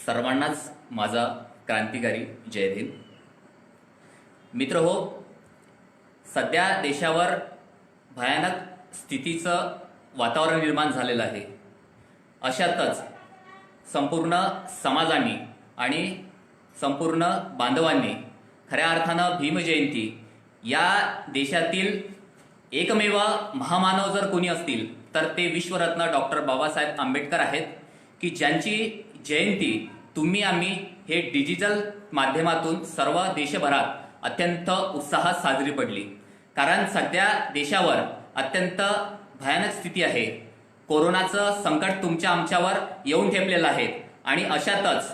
सर्वांनाच माझा क्रांतिकारी जय भीम. मित्र हो, सध्या देशावर भयानक स्थितीचं वातावरण निर्माण झालेलं आहे. अशातच संपूर्ण समाजाने आणि संपूर्ण बांधवांनी खऱ्या अर्थानं भीमजयंती या देशातील एकमेव महामानव जर कोणी असतील तर ते विश्वरत्न डॉक्टर बाबासाहेब आंबेडकर आहेत, की ज्यांची जयंती तुम्ही आम्ही हे डिजिटल माध्यमातून सर्व देशभरात अत्यंत उत्साहात साजरी पडली. कारण सध्या देशावर अत्यंत भयानक स्थिती आहे. कोरोनाचं संकट तुमच्या आमच्यावर येऊन ठेपलेलं आहे आणि अशातच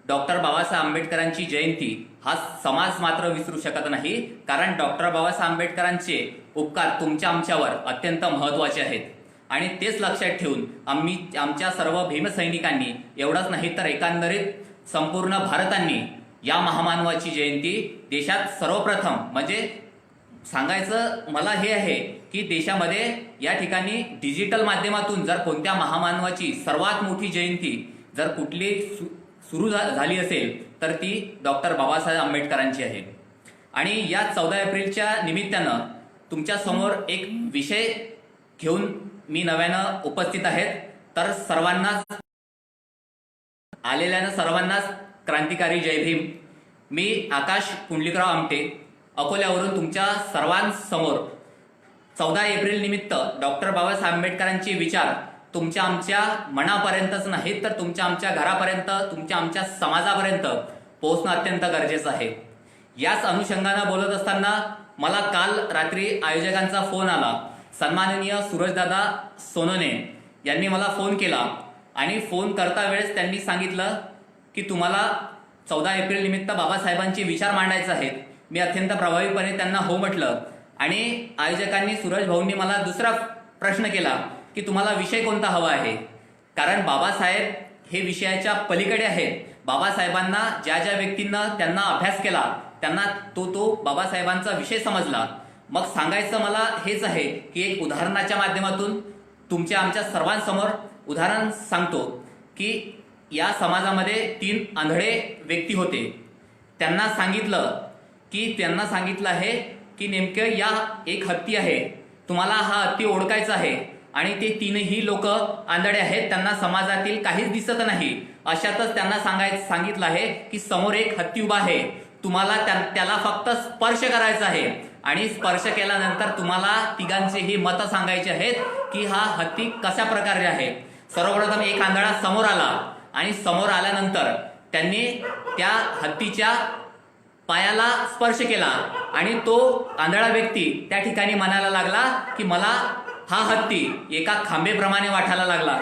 डॉक्टर बाबासाहेब आंबेडकरांची जयंती हा समाज मात्र विसरू शकत नाही. कारण डॉक्टर बाबासाहेब आंबेडकरांचे उपकार तुमच्या आमच्यावर अत्यंत महत्त्वाचे आहेत आणि तेच लक्षात ठेवून आम्ही आमच्या सर्व भीमसैनिकांनी एवढंच नाही तर एकंदरीत संपूर्ण भारतांनी या महामानवाची जयंती देशात सर्वप्रथम म्हणजे सांगायचं मला हे आहे की देशामध्ये या ठिकाणी डिजिटल माध्यमातून जर कोणत्या महामानवाची सर्वात मोठी जयंती जर कुठली सुरू झाली असेल तर ती डॉक्टर बाबासाहेब आंबेडकरांची आहे. आणि या 14 एप्रिलच्या निमित्तानं तुमच्या समोर एक विषय घेऊन मी नव्यानं उपस्थित आहेत. तर सर्वांनाच आलेल्यानं सर्वांनाच क्रांतिकारी जय भीम. मी आकाश कुंडलिकराव आमटे अकोल्यावरून तुमच्या सर्वांसमोर 14 एप्रिल निमित्त डॉक्टर बाबासाहेब आंबेडकरांचे विचार तुमच्या आमच्या मनापर्यंतच नाही तर तुमच्या आमच्या घरापर्यंत तुमच्या आमच्या समाजापर्यंत पोहोचणं अत्यंत गरजेचं आहे. याच अनुषंगानं बोलत असताना मला काल रात्री आयोजकांचा फोन आला. सन्माननीय सूरजदादा सोनोने यांनी मला फोन केला आणि फोन करता वेळेस त्यांनी सांगितलं की तुम्हाला 14 एप्रिल निमित्त बाबासाहेबांचे विचार मांडायचे आहेत. मी अत्यंत प्रभावीपणे त्यांना हो म्हटलं आणि आयोजकांनी सूरज भाऊंनी मला दुसरा प्रश्न केला की तुम्हाला विषय कोणता हवा आहे. कारण बाबासाहेब हे विषयाच्या पलीकडे आहेत. बाबासाहेबांना ज्या ज्या व्यक्तींना त्यांना अभ्यास केला त्यांना तो बाबासाहेबांचा विषय समजला. मग सांगायचं मला हेच आहे की एक उदाहरणाच्या माध्यमातून तुमच्या आमच्या सर्वांसमोर उदाहरण सांगतो की या समाजामध्ये 3 आंधळे व्यक्ती होते. त्यांना सांगितलं आहे की नेमकं या एक हत्ती आहे, तुम्हाला हा हत्ती ओळखायचा आहे आणि ते 3ही लोक आंधळे आहेत, त्यांना समाजातील काहीच दिसत नाही. अशातच त्यांना सांगितलं आहे की समोर एक हत्ती उभा आहे, तुम्हाला त्याला फक्त स्पर्श करायचा आहे आणि स्पर्श केल्यानंतर तुम्हाला तिघांचेही मतं सांगायचे आहेत की हा हत्ती कशा प्रकारे आहे. सर्वप्रथम एक आंधळा समोर आला आणि समोर आल्यानंतर त्यांनी त्या हत्तीच्या पायाला स्पर्श केला आणि तो आंधळा व्यक्ती त्या ठिकाणी म्हणायला लागला की मला हा हत्ती एका खांबेप्रमाणे वाटायला लागला.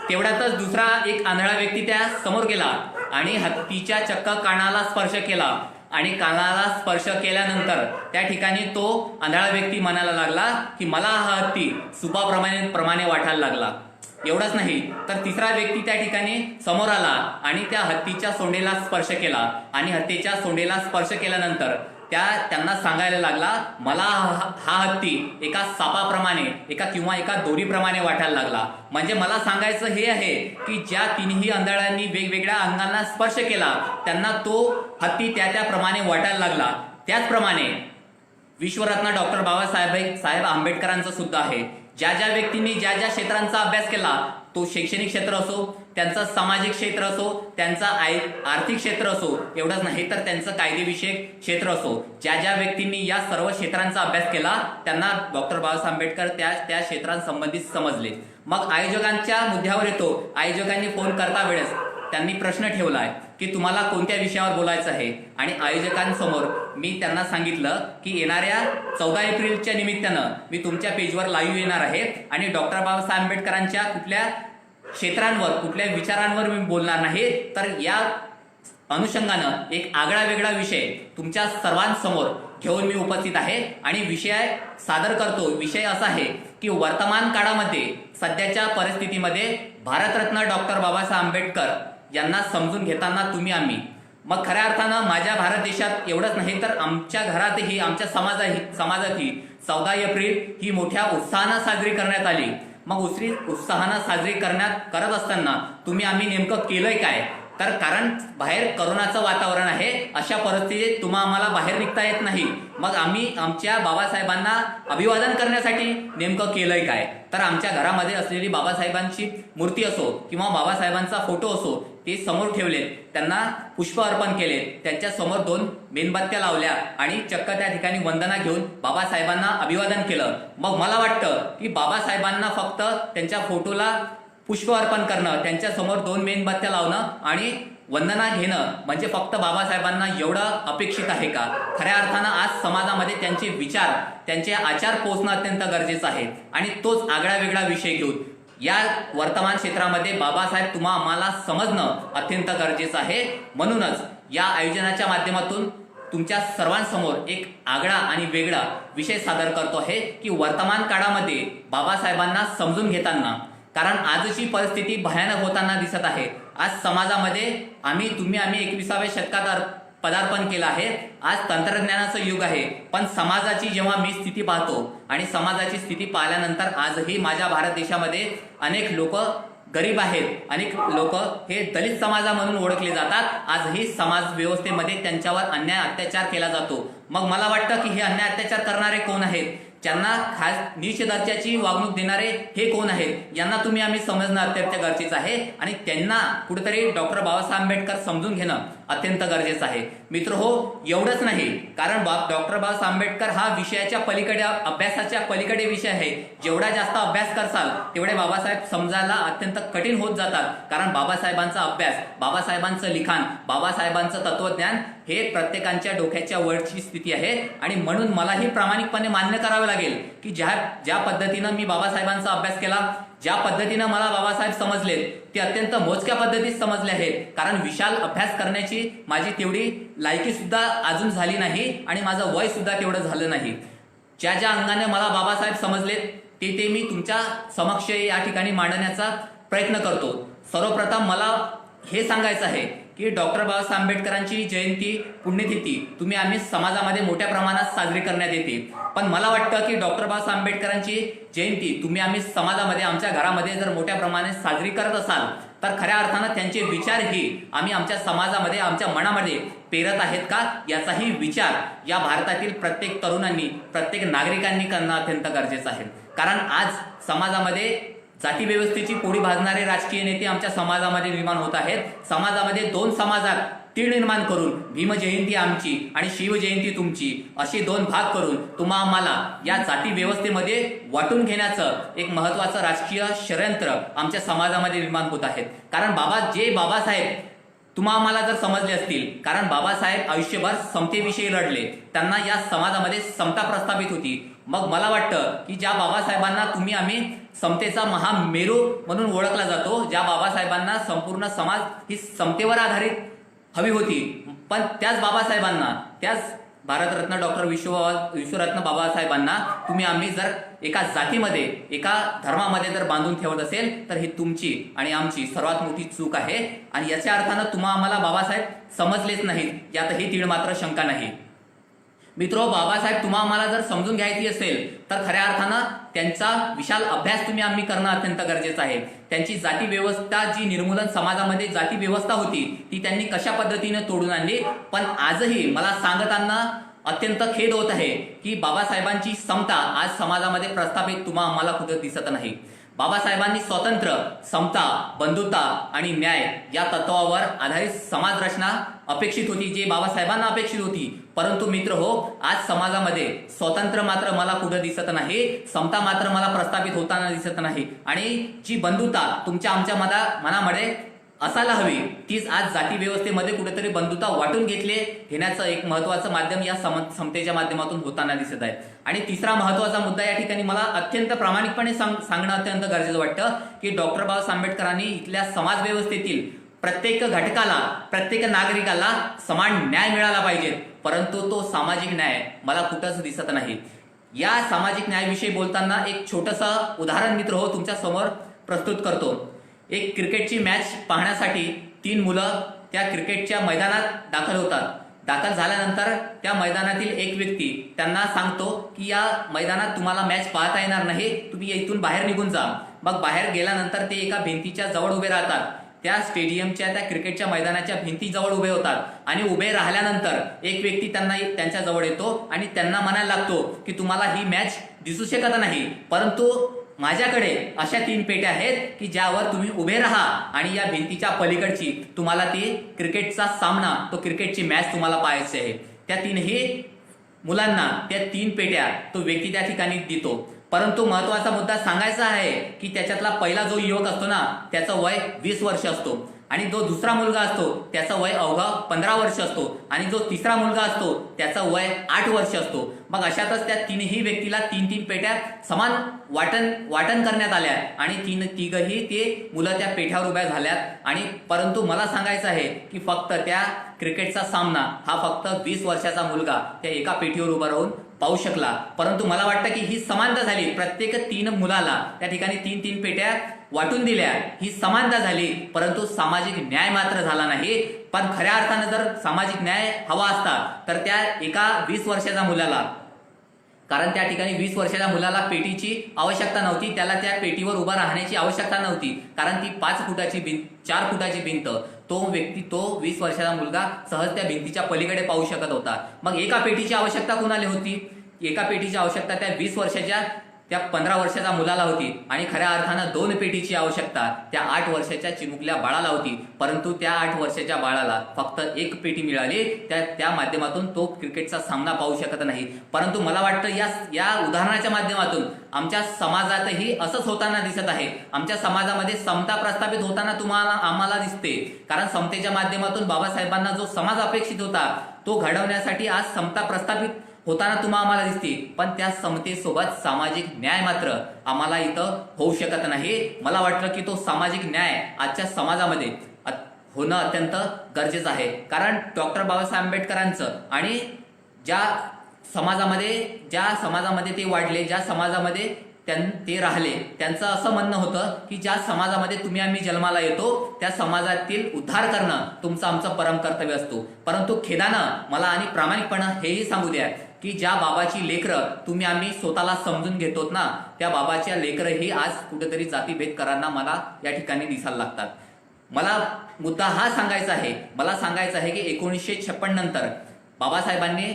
तेवढ्यातच दुसरा एक आंधळा व्यक्ती त्या समोर गेला आणि हत्तीच्या चक्क कानाला स्पर्श केला आणि कानाला स्पर्श केल्यानंतर त्या ठिकाणी तो आंधळा व्यक्ती म्हणायला लागला की मला हा हत्ती सुपाप्रमाणे वाटायला लागला. एवढंच नाही तर तिसरा व्यक्ती त्या ठिकाणी समोर आला आणि त्या हत्तीच्या सोंडेला स्पर्श केला आणि हत्तीच्या सोंडेला स्पर्श केल्यानंतर त्यांना सांगायला लागला मला हा हत्ती एका सापाप्रमाणे एका दोरीप्रमाणे वाटायला लागला. म्हणजे मला सांगायचं हे आहे की ज्या 3ही आंधळ्यांनी वेगवेगळ्या अंगांना स्पर्श केला त्यांना तो हत्ती त्याप्रमाणे वाटायला लागला. त्याचप्रमाणे विश्वरत्न डॉक्टर बाबासाहेब आंबेडकरांचं सुद्धा आहे. ज्या ज्या व्यक्तींनी ज्या ज्या क्षेत्रांचा अभ्यास केला, तो शैक्षणिक क्षेत्र असो, त्यांचा सामाजिक क्षेत्र असो, त्यांचा आर्थिक क्षेत्र असो, एवढंच नाही तर त्यांचं कायदेविषयक क्षेत्र असो, ज्या ज्या व्यक्तींनी या सर्व क्षेत्रांचा अभ्यास केला त्यांना डॉक्टर बाबासाहेब आंबेडकर त्या क्षेत्रांसंबंधित समजले. मग आयोजकांच्या मुद्द्यावर येतो. आयोजकांनी फोन करता वेळेस त्यांनी प्रश्न ठेवलाय की तुम्हाला कोणत्या विषयावर बोलायचं आहे आणि आयोजकांसमोर मी त्यांना सांगितलं की येणाऱ्या 14 एप्रिलच्या निमित्तानं मी तुमच्या पेजवर लाईव्ह येणार आहे आणि डॉक्टर बाबासाहेब आंबेडकरांच्या कुठल्या क्षेत्रांवर कुठल्या विचारांवर मी बोलणार नाही, तर या अनुषंगानं एक आगळा वेगळा विषय तुमच्या सर्वांसमोर घेऊन मी उपस्थित आहे आणि विषय सादर करतो. विषय असा आहे की वर्तमान काळामध्ये सध्याच्या परिस्थितीमध्ये भारतरत्न डॉक्टर बाबासाहेब आंबेडकर यांना समजून घेताना तुम्ही आम्ही. मग खऱ्या अर्थानं माझ्या भारत देशात एवढंच नाही तर आमच्या घरातही आमच्या समाजातही 14 एप्रिल ही मोठ्या उत्साहानं साजरी करण्यात आली. मग उत्साहानं साजरी करत असताना तुम्ही आम्ही नेमकं केलंय काय तर कारण बाहेर करोनाचं वातावरण आहे, अशा परिस्थितीत तुम्हा आम्हाला बाहेर निघता येत नाही, मग आम्ही आमच्या बाबासाहेबांना अभिवादन करण्यासाठी नेमकं केलंय काय? तर आमच्या घरामध्ये असलेली बाबासाहेबांची मूर्ती असो किंवा बाबासाहेबांचा फोटो असो ते समोर ठेवले, त्यांना पुष्प अर्पण केले, त्यांच्या समोर 2 मेणबत्त्या लावल्या आणि चक्क त्या ठिकाणी वंदना घेऊन बाबासाहेबांना अभिवादन केलं. मग मला वाटतं की बाबासाहेबांना फक्त त्यांच्या फोटोला पुष्प अर्पण करणं, त्यांच्या समोर 2 मेणबत्त्या लावणं आणि वंदना घेणं म्हणजे फक्त बाबासाहेबांना एवढं अपेक्षित आहे का? खऱ्या अर्थानं आज समाजामध्ये त्यांचे विचार, त्यांचे आचार पोहोचणं अत्यंत गरजेचं आहे आणि तोच आगळा वेगळा विषय घेऊन या वर्तमान क्षेत्रामध्ये बाबासाहेब तुम्हा आम्हाला समजणं अत्यंत गरजेचं आहे. म्हणूनच या आयोजनाच्या माध्यमातून तुमच्या सर्वांसमोर एक आगळा आणि वेगळा विषय सादर करतो आहे की वर्तमान काळामध्ये बाबासाहेबांना समजून घेताना, कारण आजची परिस्थिती भयानक होताना दिसत आहे. आज समाजामध्ये आम्ही 21व्या शतकात पदार्पण केलं आहे. आज तंत्रज्ञानाचं युग आहे, पण समाजाची जेव्हा मी स्थिती पाहतो आणि समाजाची स्थिती पाहिल्यानंतर आजही माझ्या भारत देशामध्ये अनेक लोक गरीब आहेत, अनेक लोक हे दलित समाजा म्हणून ओळखले जातात. आजही समाज व्यवस्थेमध्ये त्यांच्यावर अन्याय अत्याचार केला जातो. मग मला वाटतं की हे अन्याय अत्याचार करणारे कोण आहेत, ज्यांना खास नीच दर्जाची वागणूक देणारे हे कोण आहेत, यांना आम्ही समजणं अत्यंत गरजेचं आहे आणि त्यांना कुठेतरी डॉक्टर बाबासाहेब आंबेडकर समजून घेणं अत्यंत गरजेचं आहे. मित्र हो, एवढंच नाही, कारण डॉक्टर बाबासाहेब आंबेडकर हा विषयाच्या पलीकडे, अभ्यासाच्या पलीकडे विषय आहे. जेवढा जास्त अभ्यास करसाल तेवढे बाबासाहेब समजायला अत्यंत कठीण होत जातात, कारण बाबासाहेबांचा अभ्यास, बाबासाहेबांचं लिखाण, बाबासाहेबांचं तत्वज्ञान हे प्रत्येकाच्या डोक्याच्या वरची स्थिती आहे. आणि म्हणून मलाही प्रामाणिकपणे मान्य करावे लागेल की ज्या पद्धतीनं मी बाबासाहेबांचा अभ्यास केला, ज्या पद्धतीनं मला बाबासाहेब समजलेत ते अत्यंत मोजक्या पद्धतीत समजले आहेत, कारण विशाल अभ्यास करण्याची माझी तेवढी लायकी सुद्धा अजून झाली नाही आणि माझं वय सुद्धा तेवढं झालं नाही. ज्या अंगाने मला बाबासाहेब समजलेत ते मी तुमच्या समक्ष या ठिकाणी मांडण्याचा प्रयत्न करतो. सर्वप्रथम मला हे सांगायचं आहे की डॉक्टर बाबासाहेब आंबेडकरांची जयंती, पुण्यतिथी आम्ही समाजामध्ये मोठ्या प्रमाणात साजरी करण्यात येते. पण मला वाटतं की डॉक्टर बाबासाहेब आंबेडकरांची जयंती आम्ही समाजामध्ये, आमच्या घरामध्ये जर मोठ्या प्रमाणात साजरी करत असाल तर खऱ्या अर्थानं त्यांचे विचारही आम्ही आमच्या समाजामध्ये, आमच्या मनामध्ये पेरत आहेत का, याचाही विचार या भारतातील प्रत्येक तरुणांनी, प्रत्येक नागरिकांनी करणं अत्यंत गरजेचं आहे. कारण आज समाजामध्ये जाती व्यवस्थेची पोळी भाजणारे राजकीय नेते आमच्या समाजामध्ये निर्माण होत आहेत. समाजामध्ये 2 समाजात तीळ निर्माण करून भीम जयंती आमची आणि शिव जयंती तुमची असे 2 भाग करून आम्हाला या जाती व्यवस्थेमध्ये वाटून घेण्याचं एक महत्वाचं राजकीय षडयंत्र आमच्या समाजामध्ये निर्माण होत आहेत. कारण बाबासाहेब आम्हाला जर समजले असतील, कारण बाबासाहेब आयुष्यभर समतेविषयी लढले, त्यांना या समाजामध्ये समता प्रस्थापित होती. मग मला वाटतं की ज्या बाबासाहेबांना आम्ही समतेचा महामेरू म्हणून ओळखला जातो, ज्या बाबासाहेबांना संपूर्ण समाज ही समतेवर आधारित हवी होती, पण त्याच बाबासाहेबांना, त्याच भारतरत्न डॉक्टर विश्वरत्न बाबासाहेबांना आम्ही जर एका जातीमध्ये, एका धर्मामध्ये जर बांधून ठेवत असेल तर ही तुमची आणि आमची सर्वात मोठी चूक आहे. आणि याच्या अर्थानं आम्हाला बाबासाहेब समजलेच नाहीत, यातही तीळ मात्र शंका नाही. मित्रो, बाबासाहेब आम्हाला जर समजून घ्यायची असेल तर खऱ्या अर्थानं त्यांचा विशाल अभ्यास आम्ही करणं अत्यंत गरजेचं आहे. त्यांची जाती व्यवस्था, जी निर्मूलन समाजामध्ये जाती व्यवस्था होती, ती त्यांनी कशा पद्धतीने तोडून आणली. पण आजही मला सांगताना अत्यंत खेद होत आहे की बाबासाहेबांची समता आज समाजामध्ये प्रस्थापित आम्हाला कुठं दिसत नाही. बाबासाहेबांनी स्वातंत्र्य, समता, बंधुता आणि न्याय या तत्वावर आधारित समाज रचना अपेक्षित होती, जे बाबासाहेबांना अपेक्षित होती. परंतु मित्र हो, आज समाजामध्ये स्वातंत्र्य मात्र मला कुठं दिसत नाही, समता मात्र मला प्रस्थापित होताना दिसत नाही आणि जी बंधुता आमच्या मनामध्ये असायला हवी, तीच आज जाती व्यवस्थेमध्ये कुठेतरी बंधुता वाटून घेण्याचं एक महत्वाचं माध्यम या समतेच्या माध्यमातून होताना दिसत आहे. आणि तिसरा महत्वाचा मुद्दा या ठिकाणी मला अत्यंत प्रामाणिकपणे सांगणं अत्यंत गरजेचं वाटतं की डॉक्टर बाबासाहेब आंबेडकरांनी इथल्या समाज व्यवस्थेतील प्रत्येक घटकाला, प्रत्येक नागरिकाला समान न्याय मिळाला पाहिजे. परंतु तो सामाजिक न्याय मला कुठंच दिसत नाही. या सामाजिक न्यायाविषयी बोलताना एक छोटंसं उदाहरण मित्र हो तुमच्या समोर प्रस्तुत करतो. एक क्रिकेटची मॅच पाहण्यासाठी 3 मुलं त्या क्रिकेटच्या मैदानात दाखल होतात. दाखल झाल्यानंतर त्या मैदानातील एक व्यक्ती त्यांना सांगतो की या मैदानात तुम्हाला मॅच पाहता येणार नाही, तुम्ही इथून बाहेर निघून जा. मग बाहेर गेल्यानंतर ते एका भिंतीच्या जवळ उभे राहतात. त्या स्टेडियमच्या त्या क्रिकेटच्या मैदानाच्या भिंतीजवळ उभे होतात आणि उभे राहिल्यानंतर एक व्यक्ती त्यांच्या जवळ येतो आणि त्यांना म्हणायला लागतो की तुम्हाला ही मॅच दिसू शकत नाही, परंतु माझ्याकडे अशा 3 पेट्या आहेत की ज्यावर तुम्ही उभे राहा आणि या भिंतीच्या पलीकडची तुम्हाला ती क्रिकेटचा सामना, तो क्रिकेटची मॅच तुम्हाला पाहायची आहे. त्या 3ही मुलांना त्या 3 पेट्या तो व्यक्ती त्या ठिकाणी देतो. परंतु महत्वाचा मुद्दा सांगायचा आहे की त्याच्यातला पहिला जो युवक असतो ना, त्याचं वय 20 वर्ष असतो आणि जो दुसरा मुलगा असतो त्याचं वय अवघं 15 वर्ष असतो आणि जो तिसरा मुलगा असतो त्याचं वय 8 वर्ष असतो. मग अशातच त्या 3ही व्यक्तीला 3-3 पेट्या समान वाटण करण्यात आल्या आणि तिघही ते मुलं त्या पेठ्यावर उभ्या झाल्यात. आणि परंतु मला सांगायचं आहे की फक्त त्या क्रिकेटचा सामना हा फक्त 20 वर्षाचा मुलगा त्या एका पेठीवर उभा राहून पाहू शकला. परंतु मला वाटतं की ही समानता झाली, प्रत्येक 3 मुलाला त्या ठिकाणी 3-3 पेट्या वाटून दिल्या, ही समानता झाली. परंतु सामाजिक न्याय मात्र झाला नाही. पण खऱ्या अर्थानं जर सामाजिक न्याय हवा असता तर त्या एका 20 वर्षाच्या मुलाला, कारण त्या ठिकाणी 20 वर्षाच्या मुलाला पेटीची आवश्यकता नव्हती, त्याला त्या पेटीवर उभा राहण्याची आवश्यकता नव्हती, कारण ती 5 फुटाची भिंत, 4 फुटाची भिंत, तो 20 वर्षाचा मुलगा सहज त्या भिंतीच्या पलीकडे पाहू शकत होता. मग एका पेटीची आवश्यकता कुणाला होती? एका पेटीची आवश्यकता त्या 20 वर्षाच्या त्या 15 वर्षाच्या मुलाला होती आणि खऱ्या अर्थानं 2 पेटीची आवश्यकता त्या 8 वर्षाच्या चिमुकल्या बाळाला होती. परंतु त्या 8 वर्षाच्या बाळाला फक्त 1 पेटी मिळाली, त्या माध्यमातून तो क्रिकेटचा सामना पाहू शकत नाही. परंतु मला वाटतं या उदाहरणाच्या माध्यमातून आमच्या समाजातही असंच होताना दिसत आहे. आमच्या समाजामध्ये समता प्रस्थापित होताना आम्हाला दिसते, कारण समतेच्या माध्यमातून बाबासाहेबांना जो समाज अपेक्षित होता तो घडवण्यासाठी आज समता प्रस्थापित होताना आम्हाला दिसते. पण त्या समतेसोबत सामाजिक न्याय मात्र आम्हाला इथं होऊ शकत नाही. मला वाटलं की तो सामाजिक न्याय आजच्या समाजामध्ये होणं अत्यंत गरजेचं आहे, कारण डॉक्टर बाबासाहेब आंबेडकरांचं आणि ज्या समाजामध्ये ते वाढले, ज्या समाजामध्ये ते राहिले, त्यांचं असं म्हणणं होतं की ज्या समाजामध्ये तुम्ही आम्ही जन्माला येतो त्या समाजातील उद्धार करणं तुमचं आमचं परम कर्तव्य असतो. परंतु खेदानं मला आणि प्रामाणिकपणं हेही सांगू द्या की ज्या बाबाची लेकरं तुम्ही आम्ही स्वतःला समजून घेतो ना, त्या बाबाच्या लेकरही आज कुठेतरी जातीभेदकरांना मला या ठिकाणी दिसायला लागतात. मला मुद्दा हा सांगायचा आहे की 1956 नंतर बाबासाहेबांनी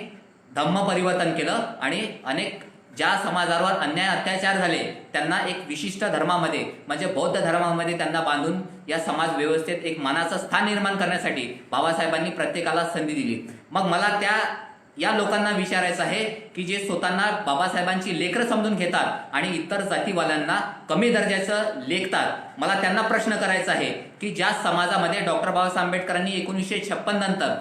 धम्म परिवर्तन केलं आणि अनेक ज्या समाजावर अन्याय अत्याचार झाले त्यांना एक विशिष्ट धर्मामध्ये म्हणजे बौद्ध धर्मामध्ये त्यांना बांधून या समाज व्यवस्थेत एक मानाचं स्थान निर्माण करण्यासाठी बाबासाहेबांनी प्रत्येकाला संधी दिली. मग मला या लोकांना विचारायचं आहे की जे स्वतःना बाबासाहेबांची लेकरं समजून घेतात आणि इतर जातीवाल्यांना कमी दर्जाचं लेखतात, मला त्यांना प्रश्न करायचा आहे की ज्या समाजामध्ये डॉक्टर बाबासाहेब आंबेडकरांनी 1956 नंतर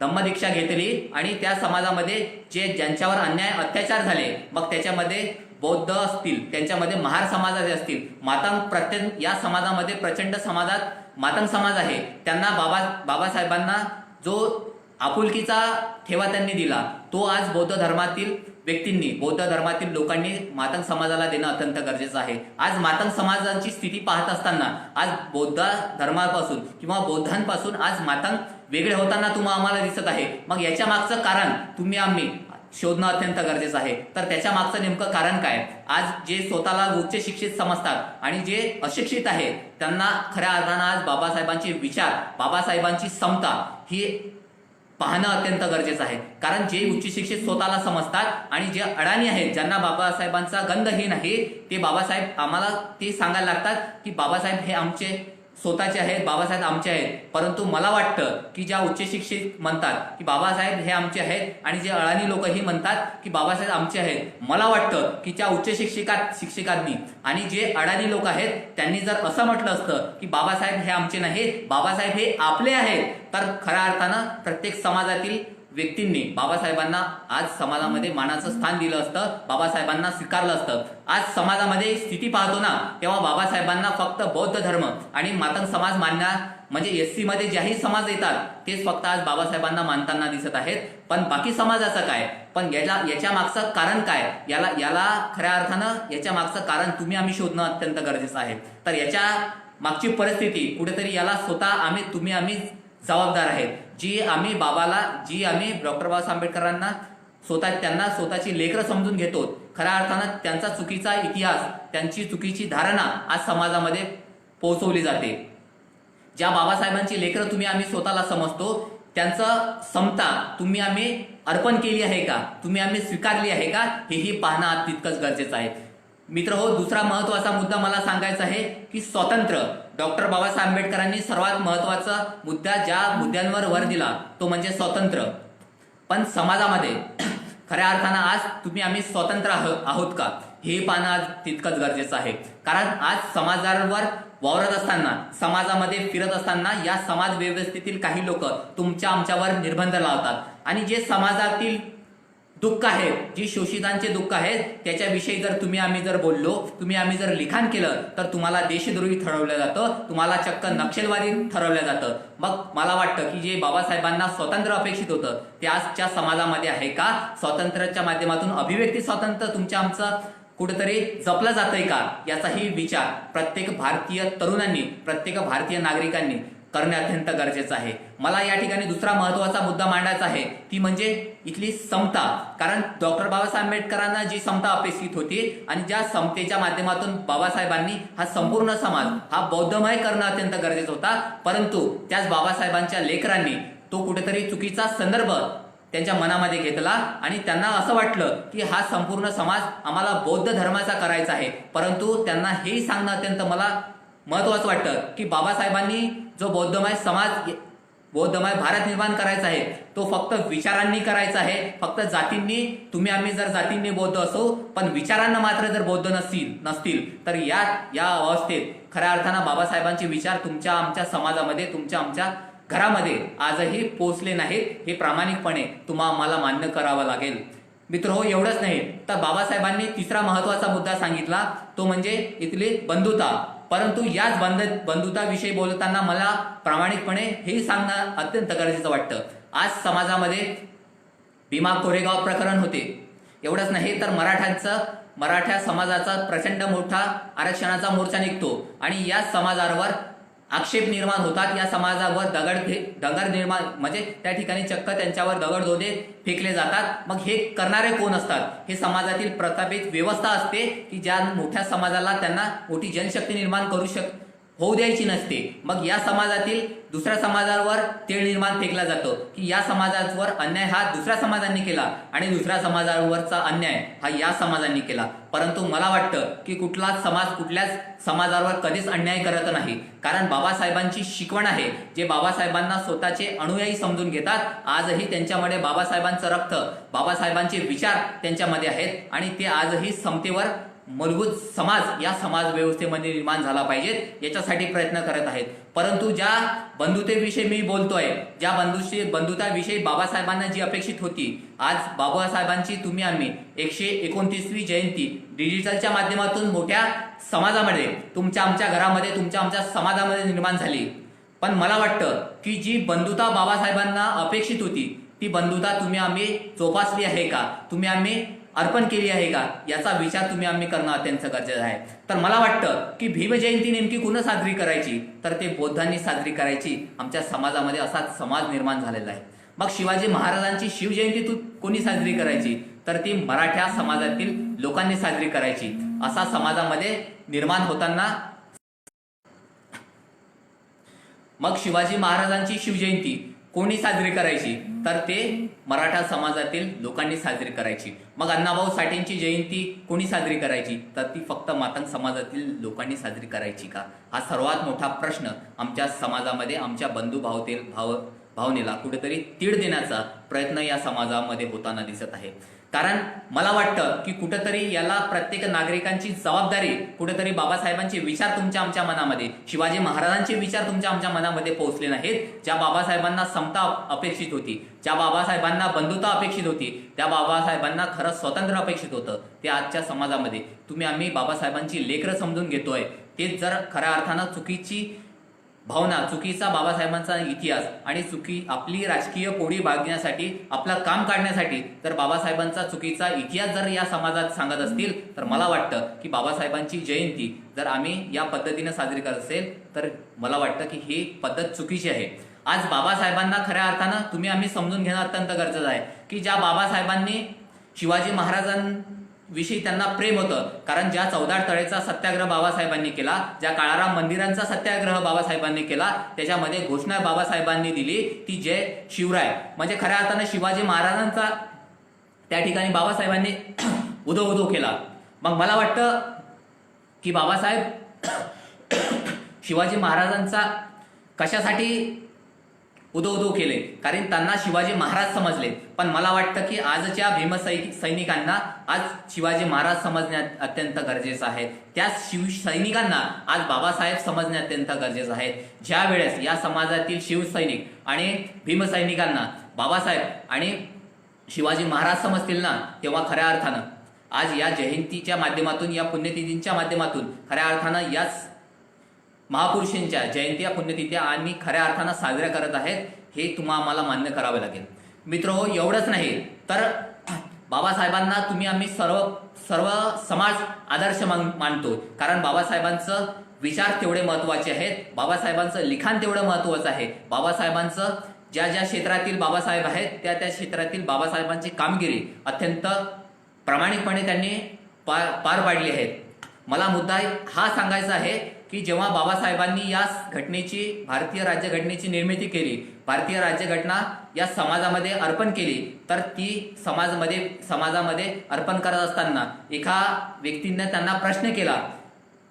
धम्मदीक्षा घेतली आणि त्या समाजामध्ये ज्यांच्यावर अन्याय अत्याचार झाले, मग त्याच्यामध्ये बौद्ध असतील, त्यांच्यामध्ये महार समाजाचे असतील, मातंग या समाजामध्ये प्रचंड समाजात मातंग समाज आहे, त्यांना बाबासाहेबांना जो आपुलकीचा ठेवा त्यांनी दिला तो आज बौद्ध धर्मातील लोकांनी मातंग समाजाला देणं अत्यंत गरजेचं आहे. आज मातंग समाजाची स्थिती पाहत असताना आज बौद्ध धर्मापासून किंवा बौद्धांपासून आज मातंग वेगळे होताना आम्हाला दिसत आहे. मग याच्या मागचं कारण तुम्ही आम्ही शोधणं अत्यंत गरजेचं आहे. तर त्याच्या मागचं नेमकं कारण काय? आज जे स्वतःला उच्च शिक्षित समजतात आणि जे अशिक्षित आहेत त्यांना खऱ्या अर्थानं आज बाबासाहेबांचे विचार, बाबासाहेबांची समता ही पाहणं अत्यंत गरजेचं आहे. कारण जे उच्च शिक्षित स्वतःला समजतात आणि जे अडाणी आहेत, ज्यांना बाबासाहेबांचा गंधही नाही, ते बाबासाहेब आम्हाला ते सांगायला लागतात की बाबासाहेब हे आमचे स्वतःचे आहेत, बाबासाहेब आमचे आहेत. परंतु मला वाटतं की ज्या उच्च शिक्षित म्हणतात की बाबासाहेब हे आमचे आहेत आणि जे अडाणी लोकही म्हणतात की बाबासाहेब आमचे आहेत, मला वाटतं की त्या उच्च शिक्षकांनी आणि जे अडाणी लोक आहेत त्यांनी जर असं म्हटलं असतं की बाबासाहेब हे आमचे नाहीत, बाबासाहेब हे आपले आहेत, तर खऱ्या अर्थानं प्रत्येक समाजातील व्यक्तींनी बाबासाहेबांना आज समाजामध्ये मानाचं स्थान दिलं असतं, बाबासाहेबांना स्वीकारलं असतं. आज समाजामध्ये स्थिती पाहतो ना, तेव्हा बाबासाहेबांना फक्त बौद्ध धर्म आणि मातंग समाज म्हणजे SC मध्ये ज्याही समाज येतात तेच फक्त आज बाबासाहेबांना मानताना दिसत आहेत. पण बाकी समाजाचं काय? पण याच्या मागचं कारण काय? याला खऱ्या अर्थानं याच्या मागचं कारण तुम्ही आम्ही शोधणं अत्यंत गरजेचं आहे. तर याच्या मागची परिस्थिती कुठेतरी याला तुम्ही आम्ही जबाबदार आहेत. जी आम्ही डॉक्टर बाबासाहेब आंबेडकरांना त्यांना स्वतःची लेकरं समजून घेतो, खऱ्या अर्थानं त्यांचा चुकीचा इतिहास, त्यांची चुकीची धारणा आज समाजामध्ये पोहोचवली जाते. ज्या बाबासाहेबांची लेकरं तुम्ही आम्ही स्वतःला समजतो त्यांचं समता तुम्ही आम्ही अर्पण केली आहे का, तुम्ही आम्ही स्वीकारली आहे का, हेही पाहणं तितकंच गरजेचं आहे. मित्र हो, दुसरा महत्वाचा मुद्दा मला सांगायचा आहे की स्वातंत्र्य. डॉक्टर बाबासाहेब आंबेडकरांनी सर्वात महत्वाचा मुद्दा ज्या मुद्द्यांवर भर दिला तो म्हणजे स्वातंत्र्य. पण समाजामध्ये खऱ्या अर्थानं आज तुम्ही आम्ही स्वतंत्र आहोत का हे पाहणं आज तितकंच गरजेचं आहे. कारण आज समाजावर वावरत असताना, समाजामध्ये फिरत असताना या समाज व्यवस्थेतील काही लोक तुमच्या आमच्यावर निर्बंध लावतात आणि जे समाजातील दुःख आहे, जी शोषितांचे दुःख आहेत त्याच्याविषयी जर तुम्ही आम्ही जर बोललो, तुम्ही आम्ही जर लिखाण केलं तर तुम्हाला देशद्रोही ठरवलं जातं, तुम्हाला चक्क नक्षलवादी ठरवलं जातं. मग मला वाटतं की जे बाबासाहेबांना स्वातंत्र्य अपेक्षित होतं ते आजच्या समाजामध्ये आहे का? स्वातंत्र्याच्या माध्यमातून अभिव्यक्ती स्वातंत्र्य तुमच्या आमचं कुठेतरी जपलं जातंय का, याचाही विचार प्रत्येक भारतीय तरुणांनी, प्रत्येक भारतीय नागरिकांनी करणे अत्यंत गरजेचं आहे. मला या ठिकाणी दुसरा महत्वाचा मुद्दा मांडायचा आहे ती म्हणजे इथली समता. कारण डॉक्टर बाबासाहेब आंबेडकरांना जी समता अपेक्षित होती आणि ज्या समतेच्या माध्यमातून बाबासाहेबांनी हा संपूर्ण समाज हा बौद्धमय करणं अत्यंत गरजेचं होता, परंतु त्याच बाबासाहेबांच्या लेकरांनी तो कुठेतरी चुकीचा संदर्भ त्यांच्या मनामध्ये घेतला आणि त्यांना असं वाटलं की हा संपूर्ण समाज आम्हाला बौद्ध धर्माचा करायचा आहे. परंतु त्यांना हेही सांगणं अत्यंत मला महत्वाचं वाटतं की बाबासाहेबांनी जो बौद्धमय समाज, बौद्धमय भारत निर्माण करायचा आहे तो फक्त विचारांनी करायचा आहे. फक्त जातींनी, तुम्ही आम्ही जर जातींनी बौद्ध असो पण विचारांना मात्र जर बौद्ध नसतील तर या अवस्थेत खऱ्या अर्थानं बाबासाहेबांचे विचार तुमच्या आमच्या समाजामध्ये, तुमच्या आमच्या घरामध्ये आजही पोहोचले नाहीत, हे प्रामाणिकपणे आम्हाला मान्य करावं लागेल. मित्र हो, एवढंच नाही तर बाबासाहेबांनी तिसरा महत्वाचा मुद्दा सांगितला तो म्हणजे इथली बंधुता. परंतु याच बंधुताविषयी बोलताना मला प्रामाणिकपणे हे सांगणं अत्यंत गरजेचं वाटतं. आज समाजामध्ये भीमा कोरेगाव प्रकरण होते, एवढंच नाही तर मराठा समाजाचा प्रचंड मोठा आरक्षणाचा मोर्चा निघतो आणि या समाजावर आक्षेप निर्माण होतात, या समाजावर दगड निर्माण म्हणजे त्या ठिकाणी चक्क त्यांच्यावर दगडधोदे फेकले जातात. मग हे करणारे कोण असतात? हे समाजातील प्रस्थापित व्यवस्था असते की ज्या मोठ्या समाजाला त्यांना मोठी जनशक्ती निर्माण होऊ द्यायची नसते. मग या समाजातील दुसऱ्या समाजावर तेळ निर्माण फेकला जातो की या समाजावर अन्याय हा दुसऱ्या समाजांनी केला आणि दुसऱ्या समाजावरचा अन्याय हा या समाजांनी केला. परंतु मला वाटतं की कुठलाच समाज कुठल्याच समाजावर कधीच अन्याय करत नाही. कारण बाबासाहेबांची शिकवण आहे, जे बाबासाहेबांना स्वतःचे अनुयायी समजून घेतात. आजही त्यांच्यामध्ये बाबासाहेबांचं रक्त, बाबासाहेबांचे विचार त्यांच्यामध्ये आहेत आणि ते आजही समतेवर मूलभूत समाज या समाज व्यवस्थेमध्ये निर्माण झाला पाहिजेत याच्यासाठी प्रयत्न करत आहेत. परंतु ज्या बंधुतेविषयी मी बोलतोय, ज्या बंधुताविषयी बाबासाहेबांना जी अपेक्षित होती, आज बाबासाहेबांची तुम्ही आम्ही 129वी जयंती डिजिटलच्या माध्यमातून मोठ्या समाजामध्ये, तुमच्या आमच्या घरामध्ये, तुमच्या आमच्या समाजामध्ये निर्माण झाली. पण मला वाटतं की जी बंधुता बाबासाहेबांना अपेक्षित होती ती बंधुता तुम्ही आम्ही जोपासली आहे का, तुम्ही आम्ही अर्पण केली आहे का, याचा विचार तुम्ही आम्ही करणं अत्यंत गरजेचं आहे. तर मला वाटतं की भीम जयंती नेमकी कुणं साजरी करायची, तर ते बौद्धांनी साजरी करायची. आमच्या समाजामध्ये असाच समाज निर्माण झालेला आहे. मग शिवाजी महाराजांची शिवजयंती कोणी साजरी करायची, तर ती मराठा समाजातील लोकांनी साजरी करायची. असा समाजामध्ये निर्माण होताना मग शिवाजी महाराजांची शिवजयंती कोणी साजरी करायची, तर ते मराठा समाजातील लोकांनी साजरी करायची. मग अण्णाभाऊ साठेंची जयंती कोणी साजरी करायची, तर ती फक्त मातंग समाजातील लोकांनी साजरी करायची का? हा सर्वात मोठा प्रश्न आमच्या समाजामध्ये, आमच्या भावनेला कुठेतरी तीड देण्याचा प्रयत्न या समाजामध्ये होताना दिसत आहे. कारण मला वाटतं की कुठेतरी याला प्रत्येक नागरिकांची जबाबदारी, कुठेतरी बाबासाहेबांचे विचार तुमच्या आमच्या मनामध्ये, शिवाजी महाराजांचे विचार तुमच्या आमच्या मनामध्ये पोहोचले नाहीत. ज्या बाबासाहेबांना समता अपेक्षित होती, ज्या बाबासाहेबांना बंधुता अपेक्षित होती, त्या बाबासाहेबांना खरं स्वातंत्र्य अपेक्षित होतं, ते आजच्या समाजामध्ये तुम्ही आम्ही बाबासाहेबांची लेकरं समजून घेतोय. तेच जर खऱ्या अर्थानं चुकीची भावना, चुकीचा बाबासाहेबांचा इतिहास आणि आपली राजकीय पोळी भागण्यासाठी, आपलं काम काढण्यासाठी जर बाबासाहेबांचा चुकीचा इतिहास जर या समाजात सांगत असतील, तर मला वाटतं की बाबासाहेबांची जयंती जर आम्ही या पद्धतीने साजरी करत असेल तर मला वाटतं की ही पद्धत चुकीची आहे. आज बाबासाहेबांना खऱ्या अर्थानं तुम्ही आम्ही समजून घेणं अत्यंत गरजेचं आहे की ज्या बाबासाहेबांनी शिवाजी महाराजां विषयी त्यांना प्रेम होतं, कारण ज्या 14 तळेचा सत्याग्रह बाबासाहेबांनी केला, ज्या काळाराम मंदिरांचा सत्याग्रह बाबासाहेबांनी केला, त्याच्यामध्ये घोषणा बाबासाहेबांनी दिली ती जय शिवराय, म्हणजे खऱ्या अर्थानं शिवाजी महाराजांचा त्या ठिकाणी बाबासाहेबांनी उदो केला. मग मला वाटतं की बाबासाहेब शिवाजी महाराजांचा कशासाठी उदो केले, कारण त्यांना शिवाजी महाराज समजले. पण मला वाटतं की आजच्या सैनिकांना आज शिवाजी महाराज समजणे अत्यंत गरजेचं आहे. त्याच शिवसैनिकांना आज बाबासाहेब समजणे अत्यंत गरजेचं आहे. ज्या वेळेस या समाजातील शिवसैनिक आणि भीमसैनिकांना बाबासाहेब आणि शिवाजी महाराज समजतील ना, तेव्हा खऱ्या अर्थानं आज या जयंतीच्या माध्यमातून, या पुण्यतिथींच्या माध्यमातून खऱ्या अर्थानं याच महापुरुषांच्या जयंती या पुण्यतिथ्या आम्ही खऱ्या अर्थानं साजऱ्या करत आहेत, हे आम्हाला मान्य करावे लागेल. मित्रहो, एवढंच नाही तर बाबासाहेबांना आम्ही सर्व समाज आदर्श मानतो, कारण बाबासाहेबांचं विचार तेवढे महत्वाचे आहेत, बाबासाहेबांचं लिखाण तेवढं महत्वाचं आहे. बाबासाहेबांचं ज्या क्षेत्रातील बाबासाहेब आहेत त्या क्षेत्रातील बाबासाहेबांची कामगिरी अत्यंत प्रामाणिकपणे त्यांनी पार पाडली आहे. मला मुद्दा हा सांगायचा आहे की जेव्हा बाबासाहेबांनी या घटनेची, भारतीय राज्यघटनेची निर्मिती केली, भारतीय राज्यघटना या समाजामध्ये अर्पण केली, तर ती समाजामध्ये अर्पण करत असताना एका व्यक्तीने त्यांना प्रश्न केला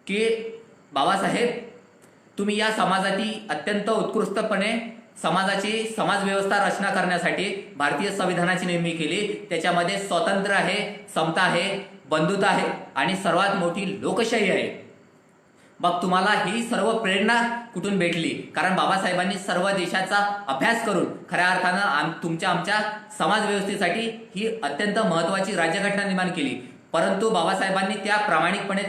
की बाबासाहेब, तुम्ही या समाजाची अत्यंत उत्कृष्टपणे समाज व्यवस्था रचना करण्यासाठी भारतीय संविधानाची निर्मिती केली, त्याच्यामध्ये स्वातंत्र्य आहे, समता आहे, बंधुता आहे आणि सर्वात मोठी लोकशाही आहे. मग तुम्हाला ही सर्व प्रेरणा कुठून भेटली? कारण बाबासाहेबांनी सर्व देशाचा अभ्यास करून खऱ्या अर्थानं आमच्या समाज व्यवस्थेसाठी ही अत्यंत महत्वाची राज्यघटना निर्माण केली. परंतु बाबासाहेबांनी त्या प्रामाणिकपणे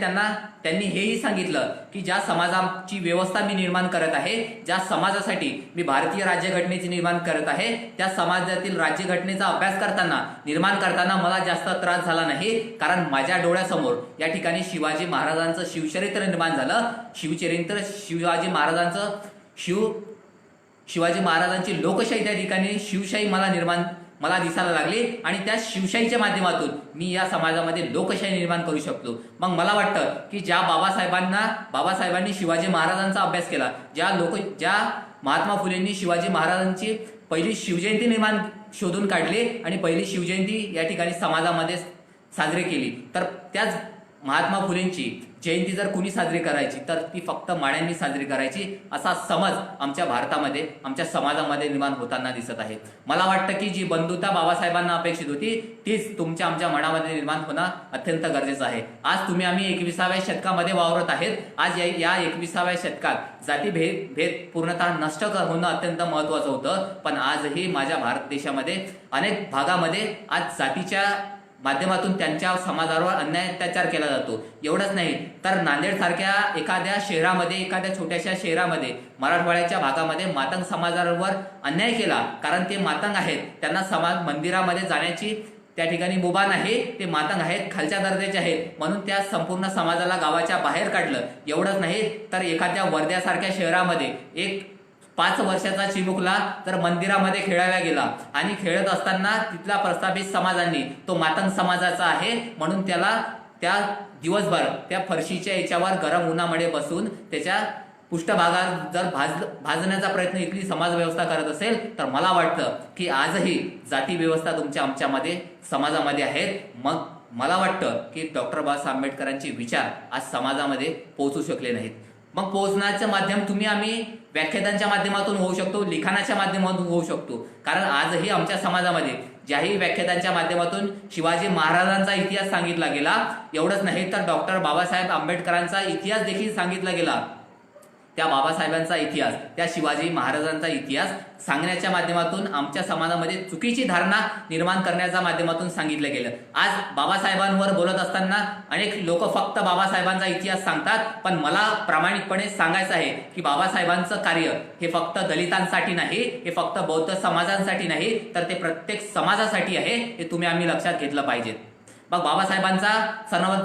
त्यांनी हेही सांगितलं की ज्या समाजाची व्यवस्था मी निर्माण करत आहे, ज्या समाजासाठी मी भारतीय राज्यघटनेची निर्माण करत आहे, त्या समाजातील राज्यघटनेचा अभ्यास निर्माण करताना मला जास्त त्रास झाला नाही, कारण माझ्या डोळ्यासमोर या ठिकाणी शिवाजी महाराजांचं शिवचरित्र निर्माण झालं. शिवाजी महाराजांची लोकशाही त्या ठिकाणी शिवशाही मला दिसायला लागली आणि त्या शिवशाहीच्या माध्यमातून मी या समाजामध्ये लोकशाही निर्माण करू शकतो. मग मला वाटतं की ज्या बाबासाहेबांनी शिवाजी महाराजांचा अभ्यास केला, ज्या महात्मा फुलेंनी शिवाजी महाराजांची पहिली शिवजयंती शोधून काढली आणि पहिली शिवजयंती या ठिकाणी समाजामध्ये साजरी केली, तर त्याच महात्मा फुलेंची जयंती जर कुणी साजरी करायची तर ती फक्त माड्यांनी साजरी करायची, असा समज आमच्या भारतामध्ये, आमच्या समाजामध्ये निर्माण होताना दिसत आहे. मला वाटतं की जी बंधुता बाबासाहेबांना अपेक्षित होती तीच आमच्या मनामध्ये निर्माण होणं अत्यंत गरजेचं आहे. आज आम्ही 21व्या शतकामध्ये वावरत आहेत. आज या 21व्या शतकात जातीभेद पूर्णतः नष्ट होणं अत्यंत महत्वाचं होतं, पण आजही माझ्या भारत देशामध्ये अनेक भागामध्ये आज जातीच्या माध्यमातून त्यांच्या समाजावर अन्याय अत्याचार केला जातो. एवढंच नाही तर नांदेड सारख्या एखाद्या छोट्याशा शहरामध्ये मराठवाड्याच्या भागामध्ये मातंग समाजावर अन्याय केला, कारण ते मातंग आहेत, त्यांना समाज मंदिरामध्ये जाण्याची त्या ठिकाणी मुभा नाही, ते मातंग आहेत, खालच्या दर्जाचे आहेत, म्हणून त्या संपूर्ण समाजाला गावाच्या बाहेर काढलं. एवढंच नाही तर एखाद्या वर्ध्यासारख्या शहरामध्ये एक 5 वर्षाचा चिमुकला तर मंदिरामध्ये खेळायला गेला आणि खेळत असताना तिथल्या प्रस्थापित समाजांनी तो मातंग समाजाचा आहे म्हणून त्याला त्या दिवसभर त्या फरशीच्या याच्यावर गरम उन्हामध्ये बसून त्याच्या पृष्ठभागात जर भाजण्याचा प्रयत्न इथली समाज व्यवस्था करत असेल, तर मला वाटतं की आजही जाती व्यवस्था आमच्यामध्ये समाजामध्ये आहेत. मग मला वाटतं की डॉक्टर बाबासाहेब आंबेडकरांचे विचार आज समाजामध्ये पोहोचू शकले नाहीत. मग पोहोचण्याचं माध्यम आम्ही व्याख्यानांच्या माध्यमातून होऊ शकतो, लिखाणाच्या माध्यमातून होऊ शकतो, कारण आजही आमच्या समाजामध्ये ज्याही व्याख्यानांच्या माध्यमातून शिवाजी महाराजांचा इतिहास सांगितला गेला, एवढंच नाही तर डॉक्टर बाबासाहेब आंबेडकरांचा इतिहास देखील सांगितला गेला. त्या बाबासाहेबांचा इतिहास, त्या शिवाजी महाराजांचा इतिहास सांगण्याच्या माध्यमातून आमच्या समाजामध्ये चुकीची धारणा निर्माण करण्याच्या माध्यमातून सांगितलं गेलं. आज बाबासाहेबांवर बोलत असताना अनेक लोक फक्त बाबासाहेबांचा इतिहास सांगतात, पण मला प्रामाणिकपणे सांगायचं आहे की बाबासाहेबांचं कार्य हे फक्त दलितांसाठी नाही, हे फक्त बौद्ध समाजांसाठी नाही, तर ते प्रत्येक समाजासाठी आहे, हे आम्ही लक्षात घेतलं पाहिजे. मग बाबासाहेबांचा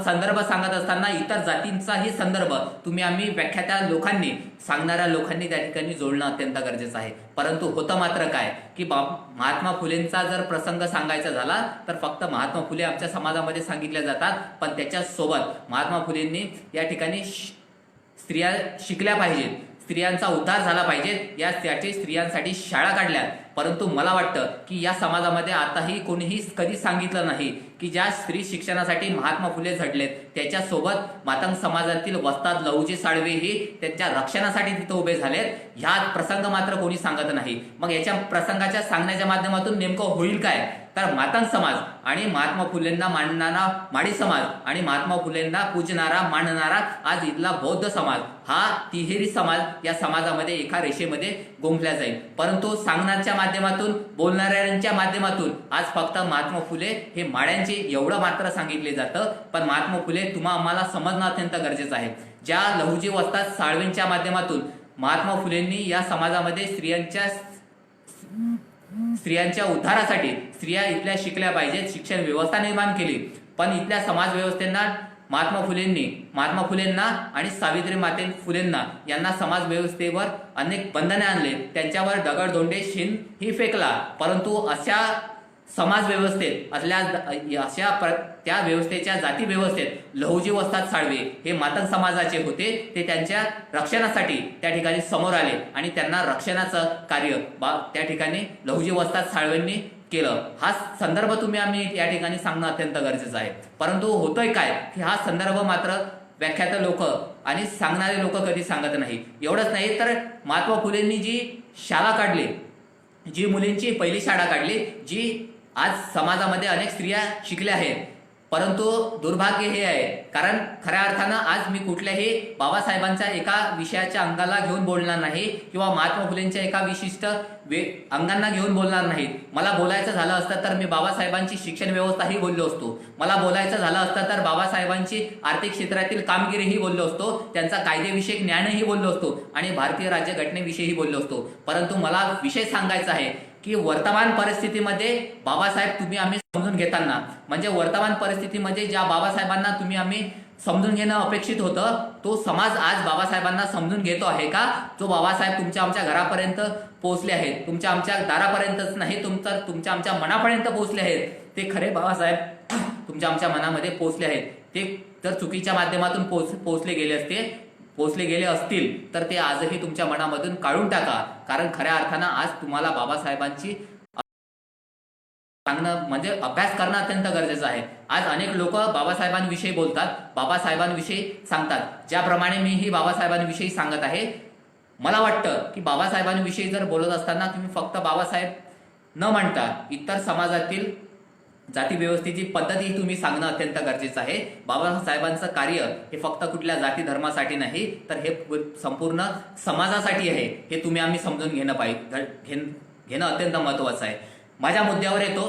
संदर्भ सांगत असताना इतर जातींचाही संदर्भ तुम्ही आम्ही व्याख्यात्या लोकांनी सांगणाऱ्या लोकांनी त्या ठिकाणी जोडणं अत्यंत गरजेचं आहे. परंतु होतं मात्र काय की महात्मा फुलेंचा जर प्रसंग सांगायचा झाला तर फक्त महात्मा फुले आमच्या समाजामध्ये सांगितले जातात, पण त्याच्यासोबत महात्मा फुलेंनी या ठिकाणी स्त्रिया शिकल्या पाहिजेत, स्त्रियांचा उद्धार झाला पाहिजे यासाठी स्त्रियांसाठी शाळा काढल्या. परंतु मला वाटतं की या समाजामध्ये आताही कोणीही कधी सांगितलं नाही की ज्या स्त्री शिक्षणासाठी महात्मा फुले झडलेत त्याच्यासोबत मातंग समाजातील वस्ताद लहुजी साळवेही त्यांच्या रक्षणासाठी तिथं उभे झालेत. ह्या प्रसंग मात्र कोणी सांगत नाही. मग याच्या प्रसंगाच्या सांगण्याच्या माध्यमातून नेमकं होईल काय तर मातंग समाज आणि महात्मा फुलेंना मानणारा माडी समाज आणि महात्मा फुलेंना पूजणारा मानणारा आज इथला बौद्ध समाज हा तिहेरी समाज या समाजामध्ये एका रेषेमध्ये गुंफल्या जाईल. परंतु सांगण्याच्या माध्यमातून बोलणाऱ्यांच्या माध्यमातून आज फक्त महात्मा फुले हे माड्यांचे एवढं मात्र सांगितले जातं. पण महात्मा फुले आम्हाला समजणं अत्यंत गरजेचं आहे. ज्या लहुजी वस्ताद साळवेंच्या माध्यमातून महात्मा फुलेंनी या समाजामध्ये स्त्रियांच्या उद्धारासाठी स्त्रिया इथल्या शिकल्या पाहिजेत, शिक्षण व्यवस्था निर्माण केली. पण इथल्या समाज व्यवस्थेंना महात्मा फुलेंना आणि सावित्री माते फुलेंना यांना समाज व्यवस्थेवर अनेक बंधने आणले, त्यांच्यावर दगडधोंडे शेण ही फेकला. परंतु अशा समाज व्यवस्थेत त्या व्यवस्थेच्या जाती व्यवस्थेत लहुजी वस्ताद साळवे हे मातंग समाजाचे होते. ते त्यांच्या रक्षणासाठी त्या ठिकाणी समोर आले आणि त्यांना रक्षणाचं कार्य त्या ठिकाणी लहुजी वस्ताद साळवेंनी केलं. हा संदर्भ आम्ही या ठिकाणी सांगणं अत्यंत गरजेचं आहे. परंतु होतोय काय की हा संदर्भ मात्र व्याख्यात लोक आणि सांगणारे लोक कधी सांगत नाही. एवढंच नाही तर महात्मा फुलेंनी जी शाळा काढली, जी मुलींची पहिली शाळा काढली, जी आज समाजामध्ये अनेक स्त्रिया शिकल्या आहेत. परंतु दुर्भाग्य हे आहे कारण खऱ्या अर्थानं आज मी कुठल्याही बाबासाहेबांच्या एका विषयाच्या अंगाला घेऊन बोलणार नाही किंवा महात्मा फुलेंच्या एका विशिष्ट अंगांना घेऊन बोलणार नाही. मला बोलायचं झालं असतं तर मी बाबासाहेबांची शिक्षण व्यवस्थाही बोललो असतो. मला बोलायचं झालं असतं तर बाबासाहेबांची आर्थिक क्षेत्रातील कामगिरीही बोललो असतो, त्यांचा कायदेविषयक ज्ञानही बोललो असतो आणि भारतीय राज्यघटनेविषयीही बोललो असतो. परंतु मला विषय सांगायचा आहे की वर्तमान परिस्थितीमध्ये बाबासाहेब आम्ही समजून घेताना म्हणजे वर्तमान परिस्थितीमध्ये ज्या बाबासाहेबांना आम्ही समजून घेणं अपेक्षित होतं तो समाज आज बाबासाहेबांना समजून घेतो आहे का? जो बाबासाहेब तुमच्या आमच्या घरापर्यंत पोहोचले आहेत, तुमच्या आमच्या दारापर्यंतच नाही तुमच्या आमच्या मनापर्यंत पोहोचले आहेत, ते खरे बाबासाहेब तुमच्या आमच्या मनामध्ये पोहोचले आहेत. ते जर चुकीच्या माध्यमातून पोहोचले गेले असतील तर ते आजही तुमच्या मनामधून काढून टाका. कारण खऱ्या अर्थानं आज तुम्हाला बाबासाहेबांची सांगणं म्हणजे अभ्यास करणं अत्यंत गरजेचं आहे. आज अनेक लोक बाबासाहेबांविषयी बोलतात, बाबासाहेबांविषयी सांगतात. ज्याप्रमाणे मी ही बाबासाहेबांविषयी सांगत आहे, मला वाटतं की बाबासाहेबांविषयी जर बोलत असताना तुम्ही फक्त बाबासाहेब न म्हणता इतर समाजातील जाती व्यवस्थेची पद्धती तुम्ही सांगणं अत्यंत गरजेचं आहे. बाबासाहेबांचं कार्य हे फक्त कुठल्या जाती धर्मासाठी नाही तर हे संपूर्ण समाजासाठी आहे. हे आम्ही समजून घेणं अत्यंत महत्वाचं आहे. माझ्या मुद्द्यावर येतो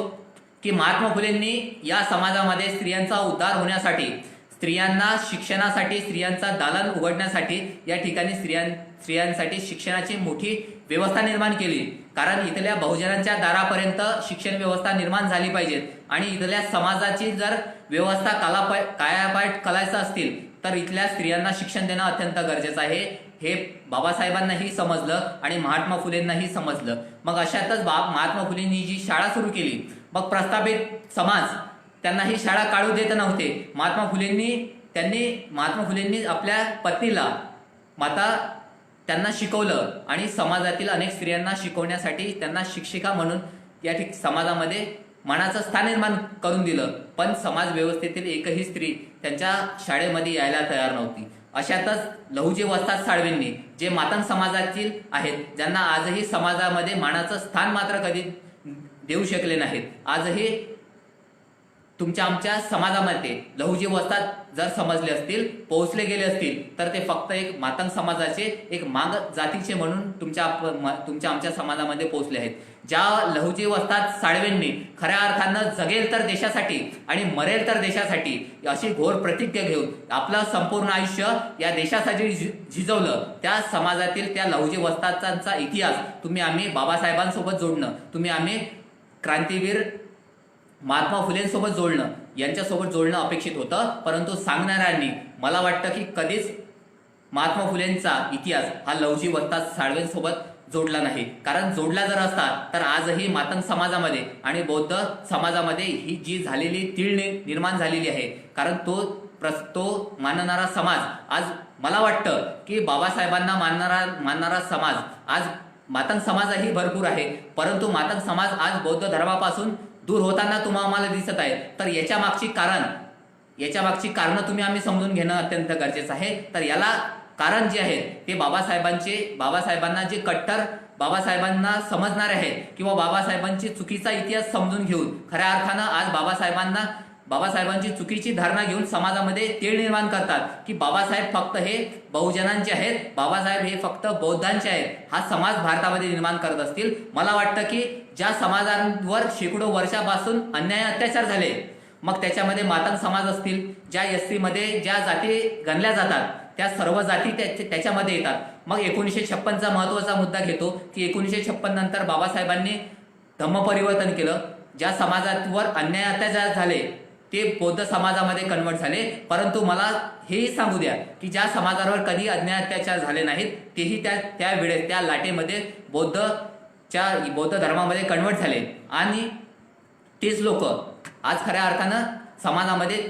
की महात्मा फुलेंनी या समाजामध्ये स्त्रियांचा उद्धार होण्यासाठी, स्त्रियांना शिक्षणासाठी, स्त्रियांचा दालन उघडण्यासाठी या ठिकाणी स्त्रियांसाठी शिक्षणाची मोठी व्यवस्था निर्माण केली. कारण इथल्या बहुजनांच्या दारापर्यंत शिक्षण व्यवस्था निर्माण झाली पाहिजे आणि इथल्या समाजाची जर व्यवस्था कायापालट करायचं असतील तर इथल्या स्त्रियांना शिक्षण देणं अत्यंत गरजेचं आहे. हे बाबासाहेबांनाही समजलं आणि महात्मा फुलेंनाही समजलं. मग अशातच महात्मा फुलेंनी जी शाळा सुरू केली, मग प्रस्थापित समाज त्यांना ही शाळा काढू देत नव्हते. महात्मा फुलेंनी आपल्या पत्नीला त्यांना शिकवलं आणि समाजातील अनेक स्त्रियांना शिकवण्यासाठी त्यांना शिक्षिका म्हणून या समाजामध्ये मानाचं स्थान निर्माण करून दिलं. पण समाज व्यवस्थेतील एकही स्त्री त्यांच्या शाळेमध्ये यायला तयार नव्हती. अशातच लहुजी वस्ताद साळवेंनी जे मातंग समाजातील आहेत, ज्यांना आजही समाजामध्ये मानाचं स्थान मात्र कधी देऊ शकले नाहीत, आजही तुमच्या आमच्या समाजामध्ये लहुजी वस्ताद जर समजले असतील, पोहोचले गेले असतील तर ते फक्त एक मातंग समाजाचे एक माग जातीचे म्हणून तुमच्या आमच्या समाजामध्ये पोहोचले आहेत. ज्या लहुजी वस्ताद साळवेंनी खऱ्या अर्थानं जगेल तर देशासाठी आणि मरेल तर देशासाठी अशी घोर प्रतिज्ञा घेऊन आपलं संपूर्ण आयुष्य या देशासाठी झिजवलं, त्या समाजातील त्या लहुजी वस्तादांचा इतिहास आम्ही बाबासाहेबांसोबत जोडणं, आम्ही क्रांतीवीर महात्मा फुलेंसोबत जोडणं यांच्यासोबत जोडणं अपेक्षित होतं, परंतु सांगणाऱ्यांनी मला वाटतं की कधीच महात्मा फुलेंचा इतिहास हा लवजी वत्ता साळवेंसोबत जोडला नाही. कारण जोडला जर असता तर आजही मातंग समाजामध्ये आणि बौद्ध समाजामध्ये ही जी झालेली तीळ निर्माण झालेली आहे, कारण तो मानणारा समाज आज मला वाटतं की बाबासाहेबांना मानणारा समाज आज मातंग समाजही भरपूर आहे, परंतु मातंग समाज आज बौद्ध धर्मापासून दूर होताना आम्हाला दिसत आहे. तर याच्या मागची कारणं आम्ही समजून घेणं अत्यंत गरजेचं आहे. तर याला कारण जे आहे ते बाबासाहेबांना जे कट्टर बाबासाहेबांना समजणारे आहेत किंवा बाबासाहेबांची चुकीचा इतिहास समजून घेऊन खऱ्या अर्थानं आज बाबासाहेबांची चुकीची धारणा घेऊन समाजामध्ये तेढ निर्माण करतात की बाबासाहेब फक्त हे बहुजनांचे आहेत, बाबासाहेब हे फक्त बौद्धांचे आहेत, हा समाज भारतामध्ये निर्माण करत असतील. मला वाटतं की ज्या समाजांवर शेकडो वर्षापासून अन्याय अत्याचार झाले, मग त्याच्यामध्ये मातंग समाज असतील, ज्या एससी मध्ये ज्या जाती गणल्या जातात त्या सर्व जाती त्याच्यामध्ये येतात. मग 1956चा महत्वाचा मुद्दा घेतो की 1956 नंतर बाबासाहेबांनी धम्मपरिवर्तन केलं. ज्या समाजावर अन्याय अत्याचार झाले ते बौद्ध समाजामध्ये कन्वर्ट झाले, परंतु मला हेही सांगू द्या की ज्या समाजावर कधी अन्याय अत्याचार झाले नाहीत तेही त्यावेळेस त्या लाटेमध्ये बौद्ध धर्मामध्ये कन्वर्ट झाले. आणि तेच लोक आज खऱ्या अर्थानं समाजामध्ये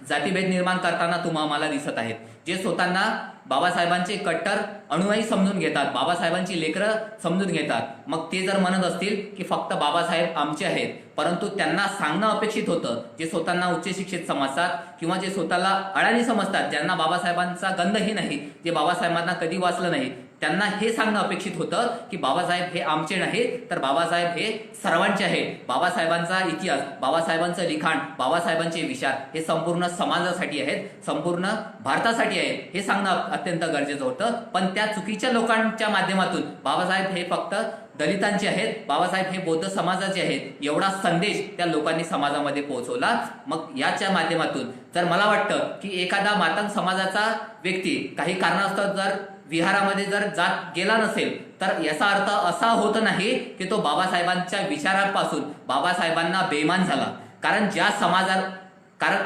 जातीभेद निर्माण करताना आम्हाला दिसत आहेत, जे स्वतःना बाबासाहेबांचे कट्टर अनुयायी समजून घेतात, बाबासाहेबांची लेकरं समजून घेतात. मग ते जर म्हणत असतील की फक्त बाबासाहेब आमचे आहेत, परंतु त्यांना सांगणं अपेक्षित होतं, जे स्वतःना उच्च शिक्षित समजतात किंवा जे स्वतःला अडाणी समजतात, ज्यांना बाबासाहेबांचा गंधही नाही, जे बाबासाहेबांना कधी वाचलं नाही, त्यांना हे सांगणं अपेक्षित होतं की बाबासाहेब हे आमचे नाहीत, तर बाबासाहेब हे सर्वांचे आहेत. बाबासाहेबांचा इतिहास, बाबासाहेबांचं लिखाण, बाबासाहेबांचे विचार हे संपूर्ण समाजासाठी आहेत, संपूर्ण भारतासाठी आहेत, हे सांगणं अत्यंत गरजेचं होतं. पण त्या चुकीच्या लोकांच्या माध्यमातून बाबासाहेब हे फक्त दलितांचे आहेत, बाबासाहेब हे बौद्ध समाजाचे आहेत, एवढा संदेश त्या लोकांनी समाजामध्ये पोहोचवला. मग याच्या माध्यमातून जर मला वाटतं की एखादा मातंग समाजाचा व्यक्ती काही कारणास्तव जर विहारामध्ये जर जात गेला नसेल, तर याचा अर्थ असा होत नाही की तो बाबासाहेबांच्या विचारापासून बाबासाहेबांना बेईमान झाला. कारण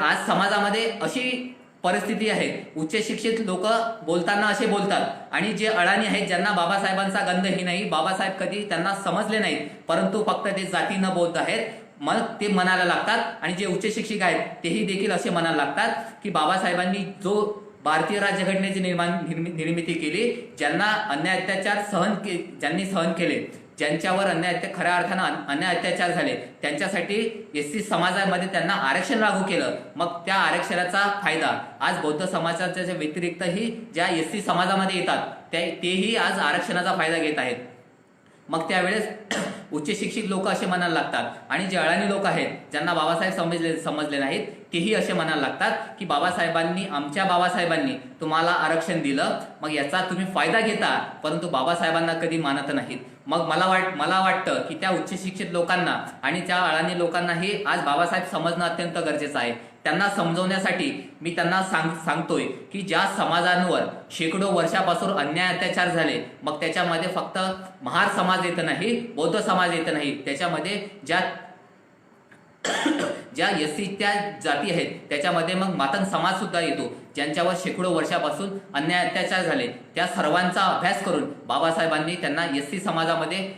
आज समाजामध्ये अशी परिस्थिती आहे, उच्च शिक्षित लोक बोलताना असे बोलतात आणि जे अडाणी आहेत, ज्यांना बाबासाहेबांचा गंधही नाही, बाबासाहेब कधी त्यांना समजले नाहीत, परंतु फक्त ते जातीनं बौद्ध आहेत, मग ते म्हणायला लागतात. आणि जे उच्च शिक्षित आहेत तेही देखील असे म्हणायला लागतात की बाबासाहेबांनी जो भारतीय राज्यघटनेची निर्मिती केली, ज्यांना अन्याय अत्याचार ज्यांनी सहन केले, ज्यांच्यावर खऱ्या अर्थानं अन्याय अत्याचार झाले, त्यांच्यासाठी एससी समाजामध्ये त्यांना आरक्षण लागू केलं. मग त्या आरक्षणाचा फायदा आज बौद्ध समाजाच्या व्यतिरिक्तही ज्या एससी समाजामध्ये येतात तेही आज आरक्षणाचा फायदा घेत आहेत. मग त्यावेळेस उच्च शिक्षित लोक असे म्हणायला लागतात आणि जे अडाणी लोक आहेत, ज्यांना बाबासाहेब समजले नाहीत, तेही असे म्हणायला लागतात की आमच्या बाबासाहेबांनी तुम्हाला आरक्षण दिलं, मग याचा तुम्ही फायदा घेता, परंतु बाबासाहेबांना कधी मानत नाहीत. मग मला वाटतं की त्या उच्च शिक्षित लोकांना आणि त्या अडाणी लोकांनाही आज बाबासाहेब समजणं अत्यंत गरजेचं आहे. त्यांना समजवण्यासाठी मी त्यांना सांगतोय की ज्या समाजांवर शेकडो वर्षापासून अन्याय अत्याचार झाले, मग त्याच्यामध्ये फक्त महार समाज येत नाही, बौद्ध समाज येत नाही, त्याच्यामध्ये ज्या एससी त्या जाती आहेत त्याच्यामध्ये मग मातंग समाज सुद्धा येतो, ज्यांच्यावर शेकडो वर्षापासून अन्याय अत्याचार झाले. त्या सर्वांचा अभ्यास करून बाबासाहेबांनी त्यांना एससी समाजामध्ये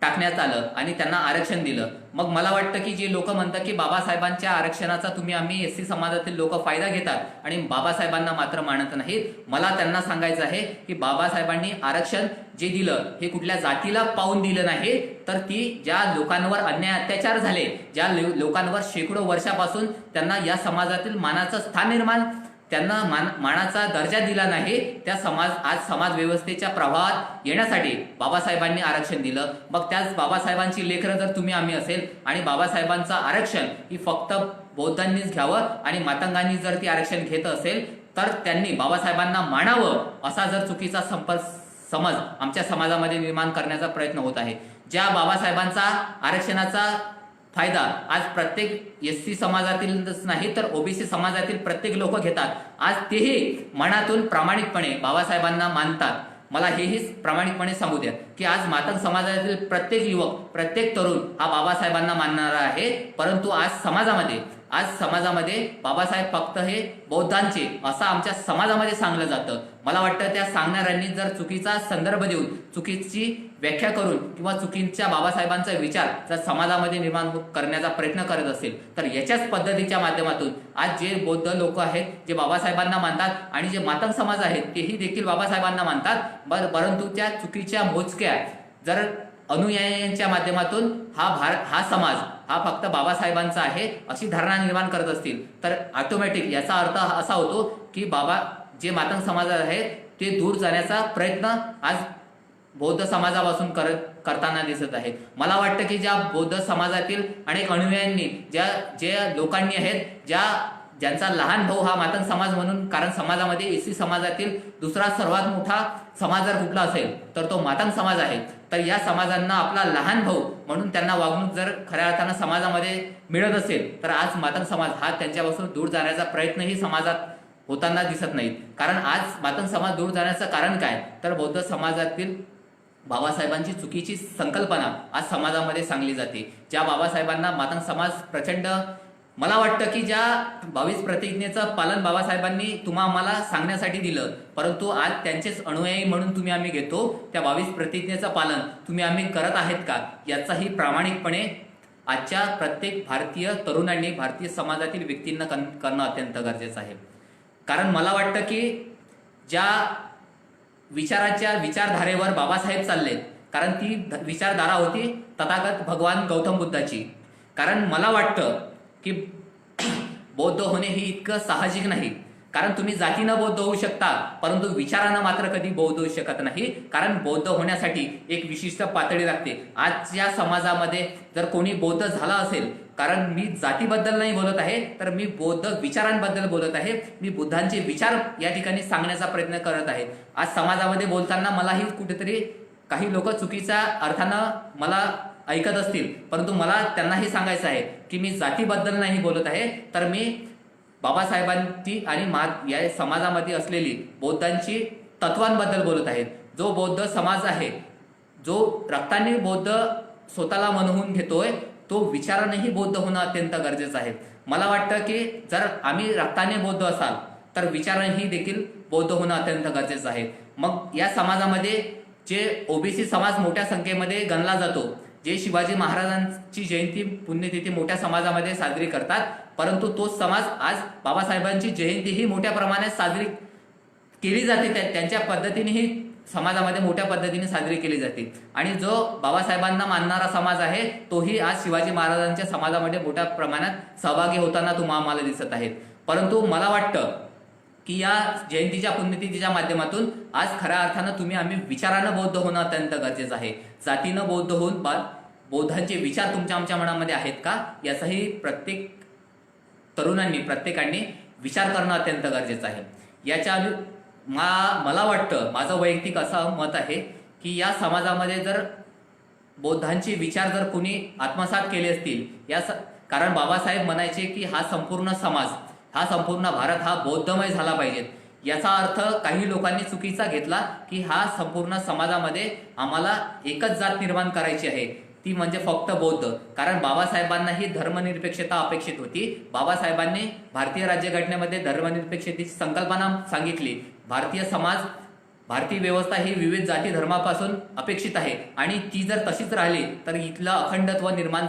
टाकण्यात आलं आणि त्यांना आरक्षण दिलं. मग मला वाटतं की जे लोक म्हणतात की बाबासाहेबांच्या आरक्षणाचा आम्ही एससी समाजातील लोक फायदा घेतात आणि बाबासाहेबांना मात्र मानत नाहीत, मला त्यांना सांगायचं आहे की बाबासाहेबांनी आरक्षण जे दिलं हे कुठल्या जातीला पाहून दिलं नाही, तर ती ज्या लोकांवर अन्याय अत्याचार झाले, ज्या लोकांवर शेकडो वर्षापासून त्यांना या समाजातील मानाचं स्थान निर्माण, त्यांना मानाचा दर्जा दिला नाही, त्या आज समाज व्यवस्थेच्या प्रभावात येण्यासाठी बाबासाहेबांनी आरक्षण दिलं. मग त्याच बाबासाहेबांची लेकरं जर आम्ही असेल आणि बाबासाहेबांचं आरक्षण ही फक्त बौद्धांनीच घ्यावं आणि मातंगांनी जर ती आरक्षण घेत असेल, तर त्यांनी बाबासाहेबांना मानावं असा जर चुकीचा समज आमच्या समाजामध्ये निर्माण करण्याचा प्रयत्न होत आहे. ज्या बाबासाहेबांचा आरक्षणाचा फायदा आज प्रत्येक एससी समाजातीलच नाही तर ओबीसी समाजातील प्रत्येक लोक घेतात, आज तेही मनातून प्रामाणिकपणे बाबासाहेबांना मानतात. मला हेही प्रामाणिकपणे सांगू द्या की आज मातंग समाजातील प्रत्येक युवक, प्रत्येक तरुण हा बाबासाहेबांना मानणारा आहे, परंतु आज समाजामध्ये आज समाजामध्ये बाबासाहेब फक्त हे बौद्धांचे असं आमच्या समाजामध्ये सांगलं जातं. मला वाटतं त्या सांगणाऱ्यांनी जर चुकीचा संदर्भ देऊन चुकीची व्याख्या करून किंवा चुकीच्या बाबासाहेबांचा विचार जर समाजामध्ये निर्माण करण्याचा प्रयत्न करत असेल तर याच्याच पद्धतीच्या माध्यमातून आज जे बौद्ध लोक आहेत जे बाबासाहेबांना मानतात आणि जे मातंग समाज आहेत तेही देखील बाबासाहेबांना मानतात, परंतु त्या चुकीच्या मोजक्या जर अनुयायांच्या माध्यमातून हा समाज हा फक्त बाबासाहेबांचा आहे अशी धारणा निर्माण करत असतील तर ऑटोमॅटिक याचा अर्थ असा होतो की बाबा जे मातंग समाज आहेत ते दूर जाण्याचा प्रयत्न आज बौद्ध समाजापासून करताना दिसत आहेत. मला वाटतं की ज्या बौद्ध समाजातील अनेक अनुयायांनी ज्या लोकांनी आहेत ज्यांचा लहान भाऊ हा मातंग समाज म्हणून, कारण समाजामध्ये एसी समाजातील दुसरा सर्वात मोठा समाज जर कुठला असेल तर तो मातंग समाज आहे, तर या समाजांना आपला लहान भाऊ म्हणून त्यांना वागणूक जर खऱ्या अर्थानं समाजामध्ये मिळत असेल तर आज मातंग समाज हा त्यांच्यापासून दूर जाण्याचा प्रयत्नही समाजात होताना दिसत नाहीत. कारण आज मातंग समाज दूर जाण्याचं कारण काय तर बौद्ध समाजातील बाबासाहेबांची चुकीची संकल्पना आज समाजामध्ये सांगली जाते. ज्या बाबासाहेबांना मातंग समाज प्रचंड, मला वाटतं की ज्या 22 प्रतिज्ञेचं पालन बाबासाहेबांनी आम्हाला सांगण्यासाठी दिलं, परंतु आज त्यांचेच अनुयायी म्हणून आम्ही घेतो त्या 22 प्रतिज्ञेचं पालन आम्ही करत आहेत का याचाही प्रामाणिकपणे आजच्या प्रत्येक भारतीय तरुणांनी, भारतीय समाजातील व्यक्तींना करणं अत्यंत गरजेचं आहे. कारण मला वाटतं की ज्या विचारधारेवर बाबासाहेब चाललेत, कारण ती विचारधारा होती तथागत भगवान गौतम बुद्धाची. कारण मला वाटतं की बौद्ध होणे ही इतकं साहजिक नाही, कारण तुम्ही जातीनं बौद्ध होऊ शकता परंतु विचारानं मात्र कधी बौद्ध होऊ शकत नाही. कारण बौद्ध होण्यासाठी एक विशिष्ट पातळी लागते. आजच्या समाजामध्ये जर कोणी बौद्ध झाला असेल, कारण मी जातीबद्दल नाही बोलत आहे तर मी बौद्ध विचारांबद्दल बोलत आहे, मी बुद्धांचे विचार या ठिकाणी सांगण्याचा प्रयत्न करत आहे. आज समाजामध्ये बोलताना मलाही कुठेतरी काही लोक चुकीच्या अर्थानं मला ऐकत असतील, परंतु मला त्यांनाही सांगायचं आहे की मी जातीबद्दल नाही बोलत आहे तर मी बाबासाहेबांची आणि या समाजामध्ये असलेली बौद्धांची तत्वांबद्दल बोलत आहेत. जो बौद्ध समाज आहे, जो रक्ताने बौद्ध स्वतःला म्हणवून घेतोय, तो विचारानेही बौद्ध होणं अत्यंत गरजेचं आहे. मला वाटतं की जर आम्ही रक्ताने बौद्ध असाल तर विचारानेही देखील बौद्ध होणं अत्यंत गरजेचं आहे. मग या समाजामध्ये जे ओबीसी समाज मोठ्या संख्येमध्ये गणला जातो, जे शिवाजी महाराजांची जयंती पुण्यतिथी मोठ्या समाजामध्ये साजरी करतात, परंतु तोच समाज आज बाबासाहेबांची जयंती ही मोठ्या प्रमाणात साजरी केली जाते, त्यांच्या पद्धतीनेही समाजामध्ये मोठ्या पद्धतीने साजरी केली जाते. आणि जो बाबासाहेबांना मानणारा समाज आहे तोही आज शिवाजी महाराजांच्या समाजामध्ये मोठ्या प्रमाणात सहभागी होताना आम्हाला दिसत आहेत. परंतु मला वाटतं की या जयंतीच्या पुण्यतिथीच्या माध्यमातून आज खऱ्या अर्थानं आम्ही विचारानं बौद्ध होणं अत्यंत गरजेचं आहे. जातीनं बौद्ध होऊन बौद्धांचे विचार आमच्या मनामध्ये आहेत का याचाही प्रत्येक तरुणांनी, प्रत्येकाने विचार करणं अत्यंत गरजेचं आहे. याच्या मला वाटतं, माझं वैयक्तिक असं मत आहे की या समाजामध्ये जर बौद्धांचे विचार जर कोणी आत्मसात केले असतील, कारण बाबासाहेब म्हणायचे की हा संपूर्ण समाज, हा संपूर्ण भारत हा बौद्धमय झाला पाहिजे. याचा अर्थ काही लोकांनी चुकीचा घेतला की हा संपूर्ण समाजामध्ये आम्हाला एकच जात निर्माण करायची आहे, ती म्हणजे फक्त बौद्ध. कारण बाबासाहेबांना ही धर्मनिरपेक्षता अपेक्षित होती. बाबासाहेबांनी भारतीय राज्यघटनेमध्ये धर्मनिरपेक्षतेची संकल्पना सांगितली. भारतीय समाज, भारतीय व्यवस्था ही विविध जाती धर्मापासून अपेक्षित आहे आणि ती जर तशीच राहिली तर इथलं अखंडत्व निर्माण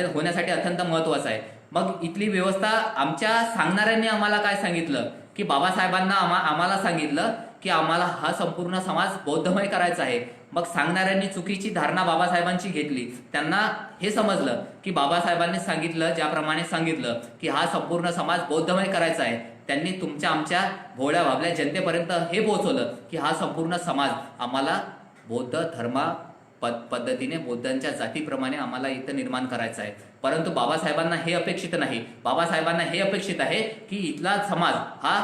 होण्यासाठी अत्यंत महत्वाचं आहे. मग इथली व्यवस्था आमच्या सांगणाऱ्यांनी आम्हाला काय सांगितलं की बाबासाहेबांना आम्हाला सांगितलं की आम्हाला हा संपूर्ण समाज बौद्धमय करायचा आहे. मग सांगणाऱ्यांनी चुकीची धारणा बाबासाहेबांची घेतली. त्यांना हे समजलं की बाबासाहेबांनी सांगितलं, ज्याप्रमाणे सांगितलं की हा संपूर्ण समाज बौद्धमय करायचा आहे, त्यांनी आमच्या भोळ्या भाबल्या जनतेपर्यंत हे पोहोचवलं की हा संपूर्ण समाज आम्हाला बौद्ध धर्मा पद्धतीने, बौद्धांच्या जातीप्रमाणे आम्हाला इथं निर्माण करायचं आहे. परंतु बाबासाहेबांना हे अपेक्षित नाही. बाबासाहेबांना हे अपेक्षित आहे की इथला समाज हा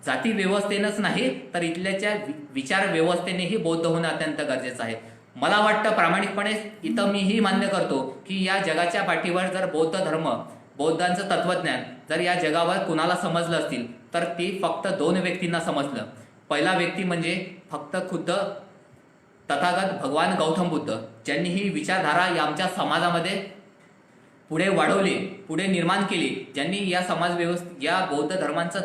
जाती व्यवस्थेनंच नाही तर इथल्याच्या विचार व्यवस्थेनेही बौद्ध होणं अत्यंत गरजेचं आहे. मला वाटतं प्रामाणिकपणे इथं मीही मान्य करतो की या जगाच्या पाठीवर जर बौद्ध धर्म, बौद्धांचं तत्वज्ञान जर या जगावर कुणाला समजलं असतील तर ती फक्त 2 व्यक्तींना समजलं. पहिला व्यक्ती म्हणजे फक्त खुद्द तथागत भगवान गौतम बुद्ध, ज्यांनी ही विचारधारा आमच्या समाजामध्ये पुढे वाढवली, पुढे निर्माण केली, ज्यांनी या या बौद्ध धर्मांचं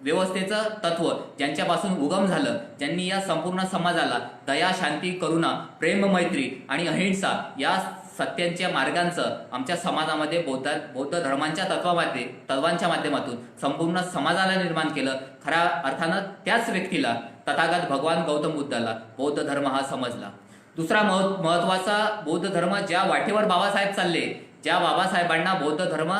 व्यवस्थेचं तत्व ज्यांच्यापासून उगम झालं, ज्यांनी या संपूर्ण समाजाला दया, शांती, करुणा, प्रेम, मैत्री आणि अहिंसा या सत्यांच्या मार्गांचं आमच्या समाजामध्ये बौद्ध धर्मांच्या तत्वांच्या माध्यमातून संपूर्ण समाजाला निर्माण केलं. खऱ्या अर्थानं त्याच व्यक्तीला, तथागत भगवान गौतम बुद्धाला बौद्ध धर्म हा समजला. दुसरा महत्वाचा, बौद्ध धर्म ज्या वाटेवर बाबासाहेब चालले, ज्या बाबासाहेबांना बौद्ध धर्म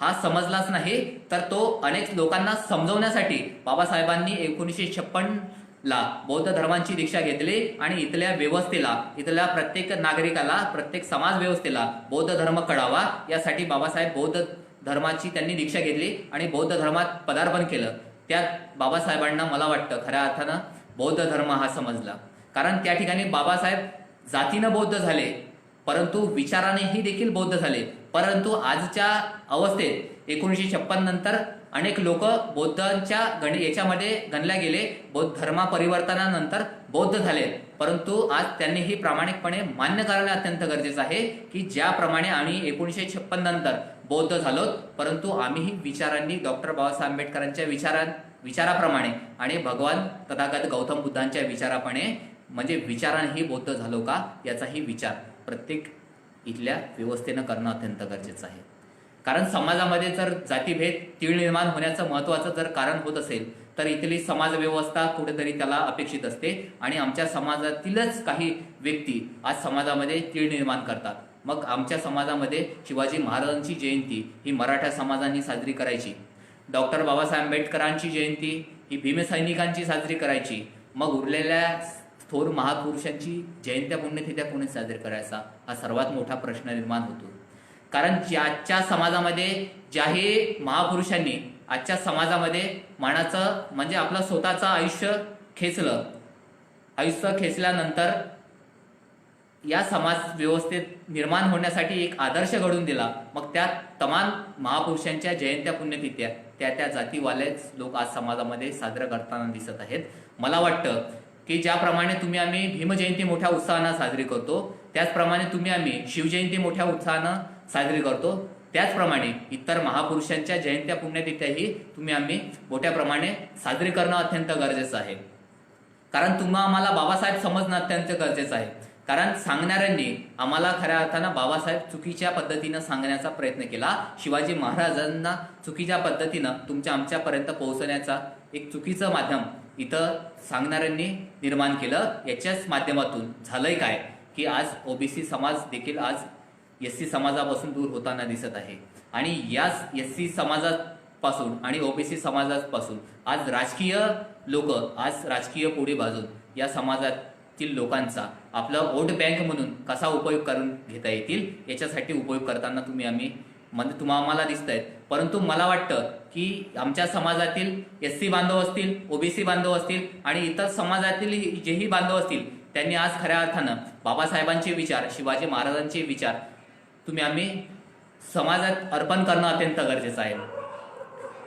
हा समजलाच नाही, तर तो अनेक लोकांना समजवण्यासाठी बाबासाहेबांनी 1956ला बौद्ध धर्मांची दीक्षा घेतली आणि इथल्या व्यवस्थेला, इथल्या प्रत्येक नागरिकाला, प्रत्येक समाज व्यवस्थेला बौद्ध धर्म कळावा यासाठी बाबासाहेब बौद्ध धर्माची त्यांनी दीक्षा घेतली आणि बौद्ध धर्मात पदार्पण केलं. त्यात बाबासाहेबांना मला वाटतं खऱ्या अर्थानं बौद्ध धर्म हा समजला. कारण त्या ठिकाणी बाबासाहेब जातीनं बौद्ध झाले, परंतु विचारानेही देखील बौद्ध झाले. परंतु आजच्या अवस्थेत 1956 नंतर अनेक लोक बौद्धांच्या याच्यामध्ये गणल्या गेले, बौद्ध धर्मा परिवर्तनानंतर बौद्ध झाले. परंतु आज त्यांनी ही प्रामाणिकपणे मान्य करणे अत्यंत गरजेचं आहे की ज्याप्रमाणे आम्ही 1956 नंतर बौद्ध झालो, परंतु आम्हीही विचारांनी डॉक्टर बाबासाहेब आंबेडकरांच्या विचाराप्रमाणे आणि भगवान तथागत गौतम बुद्धांच्या म्हणजे विचारानेही बौद्ध झालो का याचाही विचार प्रत्येक इथल्या व्यवस्थेनं करणं अत्यंत गरजेचं आहे. कारण समाजामध्ये जर जातीभेद, तीळ निर्माण होण्याचं महत्वाचं जर कारण होत असेल तर इथली समाज व्यवस्था कुठेतरी त्याला अपेक्षित असते आणि आमच्या समाजातीलच काही व्यक्ती आज समाजामध्ये तीळ निर्माण करतात. मग आमच्या समाजामध्ये शिवाजी महाराजांची जयंती ही मराठा समाजाने साजरी करायची, डॉक्टर बाबासाहेब आंबेडकरांची जयंती ही भीमसैनिकांची साजरी करायची, मग उरलेल्या थोर महापुरुषांची जयंत्या, पुण्यतिथ्या कोणी साजरी करायचा, हा सर्वात मोठा प्रश्न निर्माण होतो. कारण आजच्या समाजामध्ये ज्याही महापुरुषांनी आजच्या समाजामध्ये मानाचं म्हणजे आपलं स्वतःचं आयुष्य खेचल्यानंतर या समाज व्यवस्थेत निर्माण होण्यासाठी एक आदर्श घडून दिला. मग त्या तमाम महापुरुषांच्या जयंत्या, पुण्यतिथ्या त्या जातीवालेच लोक आज समाजामध्ये साजरं करताना दिसत आहेत. मला वाटतं की ज्याप्रमाणे आम्ही भीमजयंती मोठ्या उत्साहानं साजरी करतो, त्याचप्रमाणे आम्ही शिवजयंती मोठ्या उत्साहानं साजरी करतो, त्याचप्रमाणे इतर महापुरुषांच्या जयंत्या, पुण्यतिथ्याही आम्ही मोठ्या प्रमाणे साजरी करणं अत्यंत गरजेचं आहे. कारण आम्हाला बाबासाहेब समजणं अत्यंत गरजेचं आहे. कारण सांगणाऱ्यांनी आम्हाला खऱ्या अर्थानं बाबासाहेब चुकीच्या पद्धतीनं सांगण्याचा प्रयत्न केला. शिवाजी महाराजांना चुकीच्या पद्धतीनं आमच्यापर्यंत पोहोचण्याचा एक चुकीचं माध्यम इथं सांगणाऱ्यांनी निर्माण केलं. याच्याच माध्यमातून झालंय काय की आज ओबीसी समाज देखील आज एससी समाजापासून दूर होताना दिसत आहे आणि याच एससी समाजापासून आणि ओबीसी समाजापासून आज राजकीय पोळी भाजून या समाजातील लोकांचा आपला वोट बँक म्हणून कसा उपयोग करून घेता येतील याच्यासाठी उपयोग करताना आम्हाला दिसत आहेत. परंतु मला वाटतं की आमच्या समाजातील एससी बांधव असतील, ओबीसी बांधव असतील आणि इतर समाजातील जेही बांधव असतील, त्यांनी आज खऱ्या अर्थानं बाबासाहेबांचे विचार, शिवाजी महाराजांचे विचार आम्ही समाजात अर्पण करणं अत्यंत गरजेचं आहे.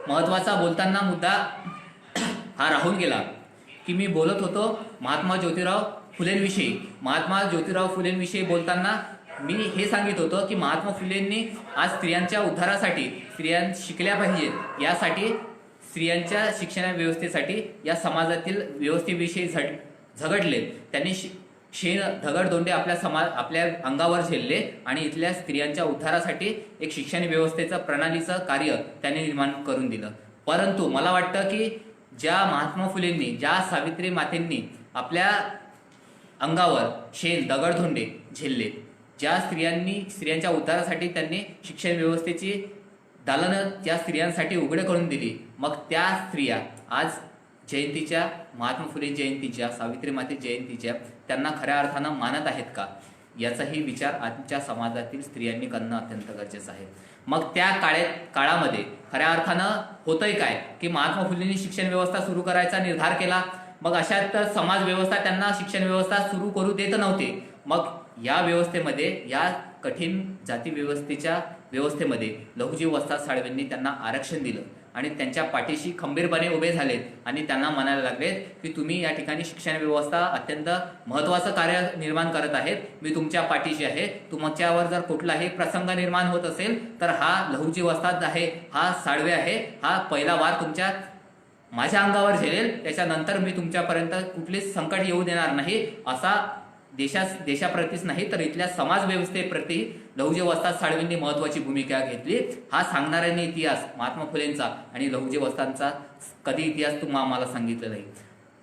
महत्वाचा बोलताना मुद्दा हा राहून गेला की मी बोलत होतो महात्मा ज्योतिराव फुलेंविषयी बोलताना मी हे सांगित होतो की महात्मा फुलेंनी आज स्त्रियांच्या उद्धारासाठी, स्त्रिया शिकल्या पाहिजेत यासाठी, स्त्रियांच्या शिक्षण व्यवस्थेसाठी या समाजातील व्यवस्थेविषयी झगडले. त्यांनी शेण, दगड-दोंडे आपल्या अंगावर झेलले आणि इथल्या स्त्रियांच्या उद्धारासाठी एक शिक्षण व्यवस्थेचं, प्रणालीचं कार्य त्यांनी निर्माण करून दिलं. परंतु मला वाटतं की ज्या महात्मा फुलेंनी, ज्या सावित्री मातेंनी आपल्या अंगावर शेण, दगड-धोंडे झेलले, ज्या स्त्रियांच्या उद्धारासाठी त्यांनी शिक्षण व्यवस्थेची दालनं त्या स्त्रियांसाठी उघडे करून दिली, मग त्या स्त्रिया आज जयंतीच्या, महात्मा फुले जयंतीच्या, सावित्री माते जयंतीच्या त्यांना खऱ्या अर्थानं मानत आहेत का याचाही विचार आजच्या समाजातील स्त्रियांनी करणं अत्यंत गरजेचं आहे. मग त्या काळामध्ये खऱ्या अर्थानं होतंय काय की महात्मा फुलेंनी शिक्षण व्यवस्था सुरू करायचा निर्धार केला. मग अशात समाज व्यवस्था त्यांना शिक्षण व्यवस्था सुरू करू देत नव्हते. मग या व्यवस्थेमध्ये, या कठीण जाती व्यवस्थेच्या व्यवस्थेमध्ये लहुजी वस्ताद साळवेंनी त्यांना आरक्षण दिलं आणि त्यांच्या पाठीशी खंबीरपणे उभे झालेत आणि त्यांना म्हणायला लागलेत की तुम्ही या ठिकाणी शिक्षण व्यवस्था अत्यंत महत्त्वाचं कार्य निर्माण करत आहेत, मी तुमच्या पाठीशी आहे, तुमच्यावर जर कुठलाही प्रसंग निर्माण होत असेल तर हा लहुजी वस्ताद आहे, हा साळवे आहे, हा पहिला वार तुमच्या माझ्या अंगावर झेलेल, त्याच्यानंतर मी तुमच्यापर्यंत कुठलीच संकट येऊ देणार नाही, असा देशाप्रतीच नाही तर इथल्या समाज व्यवस्थेप्रती लहुजी वस्ताद साळवेंनी महत्वाची भूमिका घेतली. हा सांगणाऱ्यांनी इतिहास महात्मा फुलेंचा आणि लहुजी वस्तादांचा कधी इतिहास तुम्हाला आम्हाला सांगितलं नाही.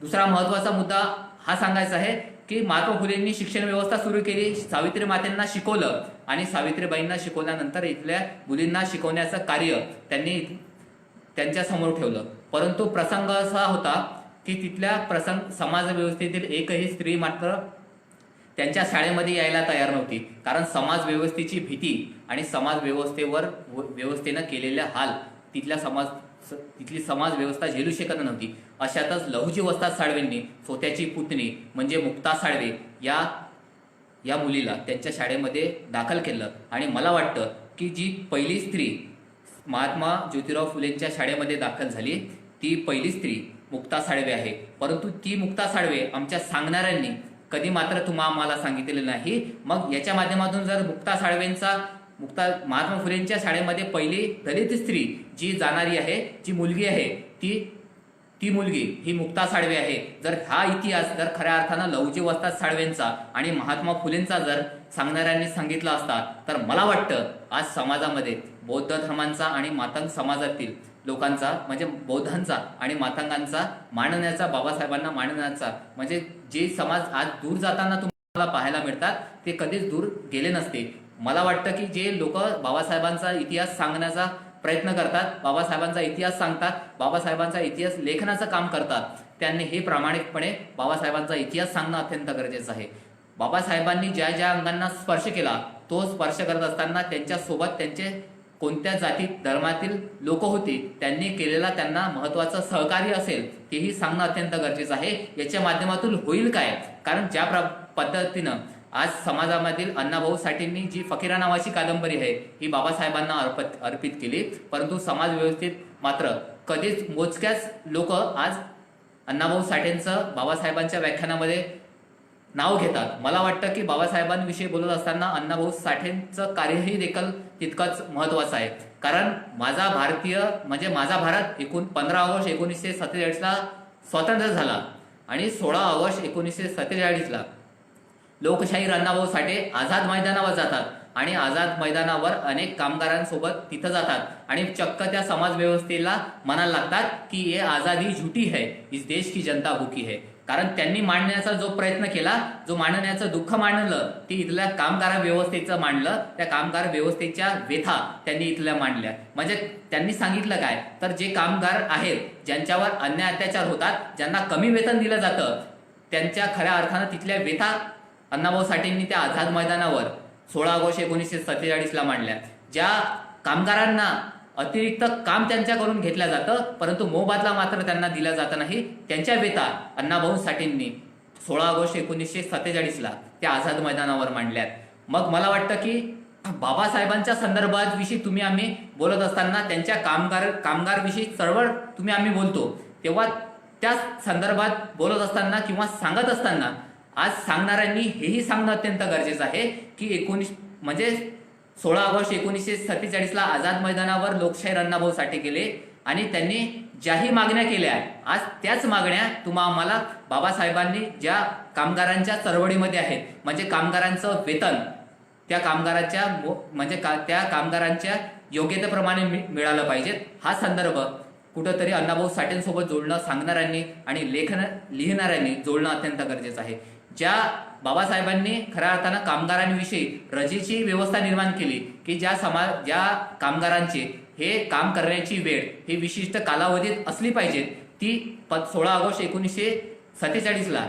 दुसरा महत्वाचा मुद्दा हा सांगायचा आहे की महात्मा फुलेंनी शिक्षण व्यवस्था सुरू केली, सावित्री मातेंना शिकवलं आणि सावित्रीबाईंना शिकवल्यानंतर इथल्या मुलींना शिकवण्याचं कार्य त्यांनी त्यांच्या समोर ठेवलं. परंतु प्रसंग असा होता की तिथल्या समाज व्यवस्थेतील एकही स्त्री मात्र त्यांच्या शाळेमध्ये यायला तयार नव्हती, कारण समाज व्यवस्थेची भीती आणि समाज व्यवस्थेनं केलेले हाल तिथली समाज व्यवस्था झेलू शकत नव्हती. अशातच लहुजी वस्ताद साळवेंनी स्वतःची पुतणी म्हणजे मुक्ता साळवे या मुलीला त्यांच्या शाळेमध्ये दाखल केलं आणि मला वाटतं की जी पहिली स्त्री महात्मा ज्योतिराव फुलेंच्या शाळेमध्ये दाखल झाली ती पहिली स्त्री मुक्ता साळवे आहे. परंतु ती मुक्ता साळवे आमच्या सांगणाऱ्यांनी कधी मात्र आम्हाला सांगितलेलं नाही. मग याच्या माध्यमातून जर महात्मा फुलेंच्या शाळेमध्ये पहिली दलित स्त्री जी जाणारी आहे, जी मुलगी आहे, ती मुलगी ही मुक्ता साळवे आहे. जर हा इतिहास जर खऱ्या अर्थानं लहुजी वस्ताद साळवेंचा आणि महात्मा फुलेंचा जर सांगणाऱ्यांनी सांगितला असता तर मला वाटतं आज समाजामध्ये बौद्ध धर्मांचा आणि मातंग समाजातील लोकांचा म्हणजे बौद्धांचा आणि मातंगांचा मांडण्याचा, बाबासाहेबांना मांडण्याचा म्हणजे जे समाज आज दूर जाताना तुम्हाला पाहायला मिळतात ते कधीच दूर गेले नसते. मला वाटतं की जे लोक बाबासाहेबांचा इतिहास सांगण्याचा प्रयत्न करतात, बाबासाहेबांचा इतिहास सांगतात, बाबासाहेबांचा इतिहास लेखनाचं काम करतात, त्यांनी हे प्रामाणिकपणे बाबासाहेबांचा इतिहास सांगणं अत्यंत गरजेचं आहे. बाबासाहेबांनी ज्या ज्या अंगांना स्पर्श केला तो स्पर्श करत असताना त्यांच्यासोबत त्यांचे कोणत्या जाती धर्मातील लोक होती, त्यांनी केलेला त्यांना महत्वाचं सहकार्य असेल तेही सांगणं अत्यंत गरजेचं आहे. याच्या माध्यमातून होईल काय, कारण ज्या पद्धतीनं आज समाजामधील अण्णाभाऊ साठेंनी जी फकीरा नावाची कादंबरी आहे ही बाबासाहेबांना अर्पित केली, परंतु समाज व्यवस्थेत मात्र कधीच मोजक्याच लोक आज अण्णाभाऊ साठेंचं बाबासाहेबांच्या व्याख्यानामध्ये नाव घेतात. मला वाटतं की बाबासाहेबांविषयी बोलत असताना अण्णाभाऊ साठेंचं कार्यही देखील तितकंच महत्वाचं आहे, कारण माझा भारत 15 ऑगस्ट 1947ला स्वतंत्र झाला आणि 16 ऑगस्ट 1947ला लोकशाहीर अण्णाभाऊ साठे आझाद मैदानावर जातात आणि आझाद मैदानावर अनेक कामगारांसोबत तिथं जातात आणि चक्क त्या समाज व्यवस्थेला म्हणायला लागतात की ये आझादी झुटी है, इस देश की जनता भूकी है. कारण त्यांनी मांडण्याचा जो प्रयत्न केला, जो मांडण्याचं दुःख मांडलं ते इथल्या कामगार व्यवस्थेचं मांडलं, त्या कामगार व्यवस्थेच्या व्यथा त्यांनी इथल्या मांडल्या. म्हणजे त्यांनी सांगितलं काय तर जे कामगार आहेत ज्यांच्यावर अन्याय अत्याचार होतात, ज्यांना कमी वेतन दिलं जातं, त्यांच्या खऱ्या अर्थानं तिथल्या व्यथा अण्णाभाऊ साठेंनी त्या आझाद मैदानावर 16 ऑगस्ट 1947ला मांडल्या. ज्या कामगारांना अतिरिक्त काम त्यांच्याकडून घेतलं जातं परंतु मोबदला मात्र त्यांना दिला जात नाही, त्यांच्या व्यथा अण्णाभाऊ साठेंनी 16 ऑगस्ट 1947ला त्या आझाद मैदानावर मांडल्यात. मग मला वाटतं की बाबासाहेबांच्या संदर्भात विषयी आम्ही बोलत असताना त्यांच्या कामगार विषयी चळवळ आम्ही बोलतो, तेव्हा त्या संदर्भात बोलत असताना किंवा सांगत असताना आज सांगणाऱ्यांनी हेही सांगणं अत्यंत गरजेचं आहे की 16 ऑगस्ट 1947ला आझाद मैदानावर लोकशाहीर अण्णाभाऊ साठे गेले आणि त्यांनी ज्याही मागण्या केल्या आज त्याच मागण्या आम्हाला बाबासाहेबांनी ज्या कामगारांच्या चळवळीमध्ये आहेत, म्हणजे कामगारांचं वेतन त्या कामगारांच्या योग्यतेप्रमाणे मिळालं पाहिजे, हा संदर्भ कुठंतरी अण्णाभाऊ साठेंसोबत जोडणं सांगणाऱ्यांनी आणि लिहिणाऱ्यांनी जोडणं अत्यंत गरजेचं आहे. ज्या बाबासाहेबांनी खऱ्या अर्थानं कामगारांविषयी रजेची व्यवस्था निर्माण केली की ज्या कामगारांचे हे काम करण्याची वेळ ही विशिष्ट कालावधीत असली पाहिजे, ती 16 ऑगस्ट 1947ला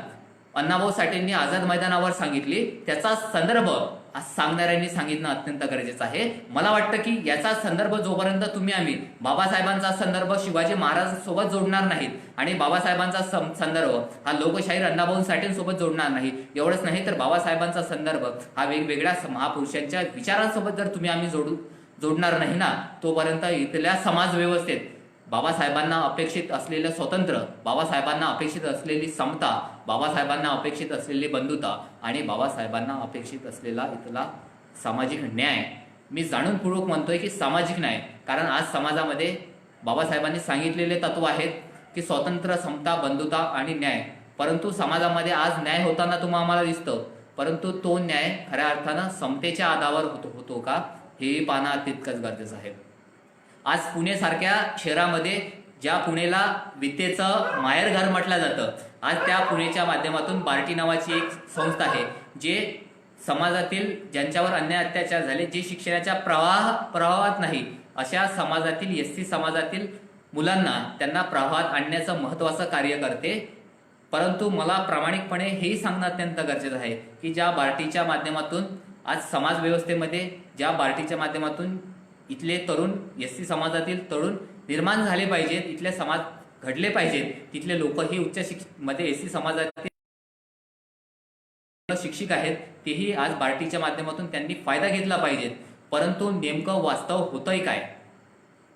अण्णाभाऊ साठेंनी आझाद मैदानावर सांगितली, त्याचा संदर्भ आज सांगणाऱ्यांनी सांगितणं अत्यंत गरजेचं आहे. मला वाटतं की याचा संदर्भ जोपर्यंत आम्ही बाबासाहेबांचा संदर्भ शिवाजी महाराजांसोबत जोडणार नाहीत आणि बाबासाहेबांचा संदर्भ हा लोकशाहीर अण्णाभाऊ साठेंसोबत जोडणार नाही, एवढंच नाही तर बाबासाहेबांचा संदर्भ हा वेगवेगळ्या महापुरुषांच्या विचारांसोबत जर आम्ही जोडणार नाही ना, तोपर्यंत इथल्या समाज व्यवस्थेत बाबासाहेबांना अपेक्षित असलेलं स्वतंत्र, बाबासाहेबांना अपेक्षित असलेली समता, बाबासाहेबांना अपेक्षित असलेली बंधुता आणि बाबासाहेबांना अपेक्षित असलेला इथला सामाजिक न्याय. मी जाणूनपूर्वक म्हणतोय की सामाजिक न्याय, कारण आज समाजामध्ये बाबासाहेबांनी सांगितलेले तत्व आहेत की स्वातंत्र्य, समता, बंधुता आणि न्याय. परंतु समाजामध्ये आज न्याय होताना आम्हाला दिसतं, परंतु तो न्याय खऱ्या अर्थानं समतेच्या आधारावर होतो का हे पाहणं तितकंच गरजेचं आहे. आज पुणेसारख्या शहरामध्ये ज्या पुणेला विद्येचं माहेरघर म्हटलं जातं, आज त्या पुणेच्या माध्यमातून बार्टी नावाची एक संस्था आहे, जे समाजातील ज्यांच्यावर अन्याय अत्याचार झाले, जे शिक्षणाच्या प्रवाहात नाही, अशा समाजातील एससी समाजातील मुलांना त्यांना प्रवाहात आणण्याचं महत्त्वाचं कार्य करते. परंतु मला प्रामाणिकपणे हेही सांगणं अत्यंत गरजेचं आहे की ज्या बार्टीच्या माध्यमातून आज समाज व्यवस्थेमध्ये, ज्या बार्टीच्या माध्यमातून इथले तरुण, एससी समाजातील तरुण निर्माण झाले पाहिजेत, इथले समाज घडले पाहिजेत, तिथले लोकही उच्च मध्ये एससी समाजातील शिक्षक आहेत, तेही आज बार्टीच्या माध्यमातून त्यांनी फायदा घेतला पाहिजेत. परंतु नेमकं वास्तव होतंय काय?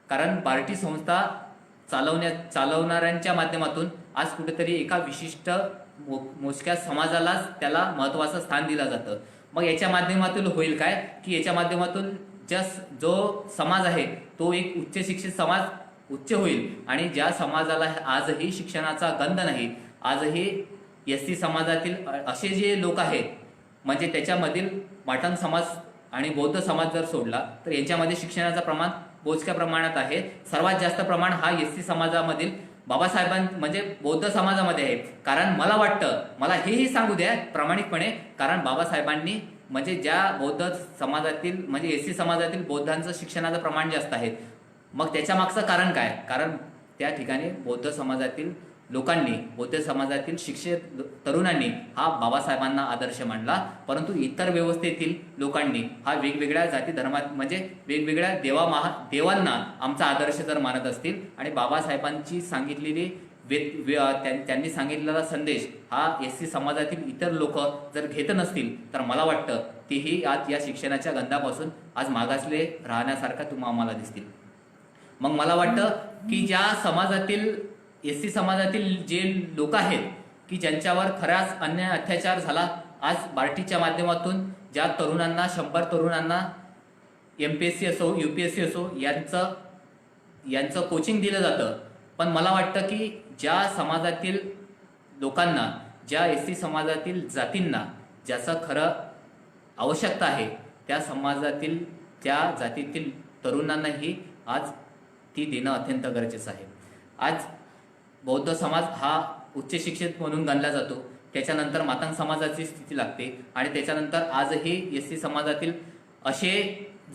कारण बार्टी संस्था चालवणाऱ्यांच्या माध्यमातून आज कुठेतरी एका विशिष्ट मोजक्या समाजालाच त्याला महत्वाचं स्थान दिलं जातं. मग याच्या माध्यमातून होईल काय की याच्या माध्यमातून जो समाज आहे तो एक उच्च शिक्षित समाज उच्च होईल, आणि ज्या समाजाला आजही शिक्षणाचा गंध नाही, आजही एससी समाजातील असे जे लोक आहेत, म्हणजे त्याच्यामधील माटंग समाज आणि बौद्ध समाज जर सोडला तर यांच्यामध्ये शिक्षणाचं प्रमाण मोजक्या प्रमाणात आहे. सर्वात जास्त प्रमाण हा एससी समाजामधील म्हणजे बौद्ध समाजामध्ये आहे. कारण मला वाटतं, मला हेही सांगू द्या प्रामाणिकपणे, कारण बाबासाहेबांनी म्हणजे ज्या बौद्ध समाजातील म्हणजे एससी समाजातील बौद्धांचं शिक्षणाचं प्रमाण जास्त आहे. मग त्याच्या मागचं कारण काय? कारण त्या ठिकाणी बौद्ध समाजातील लोकांनी, बौद्ध समाजातील शिक्षित तरुणांनी हा बाबासाहेबांना आदर्श मानला. परंतु इतर व्यवस्थेतील लोकांनी हा वेगवेगळ्या जाती धर्मात म्हणजे वेगवेगळ्या देवांना आमचा आदर्श जर मानत असतील आणि बाबासाहेबांची सांगितलेली त्यांनी सांगितलेला संदेश हा एससी समाजातील इतर लोक जर घेत नसतील तर मला वाटतं तेही आज या शिक्षणाच्या गंधापासून आज मागासले राहण्यासारखा आम्हाला दिसतील. मग मला वाटतं की ज्या समाजातील एससी समाजातील जे लोक आहेत की ज्यांच्यावर खऱ्याच अन्याय अत्याचार झाला, आज बार्टीच्या माध्यमातून ज्या तरुणांना 100 तरुणांना MPSC असो UPSC असो यांचं कोचिंग दिलं जातं. पण मला वाटतं की ज्या समाजातील लोकांना, ज्या एससी समाजातील जातींना ज्याचं खरं आवश्यकता आहे, त्या समाजातील त्या जातीतील तरुणांनाही आज ती देणं अत्यंत गरजेचं आहे. आज बौद्ध समाज हा उच्च शिक्षित म्हणून गणला जातो, त्याच्यानंतर मातंग समाजाची स्थिती लागते आणि त्याच्यानंतर आजही एससी समाजातील असे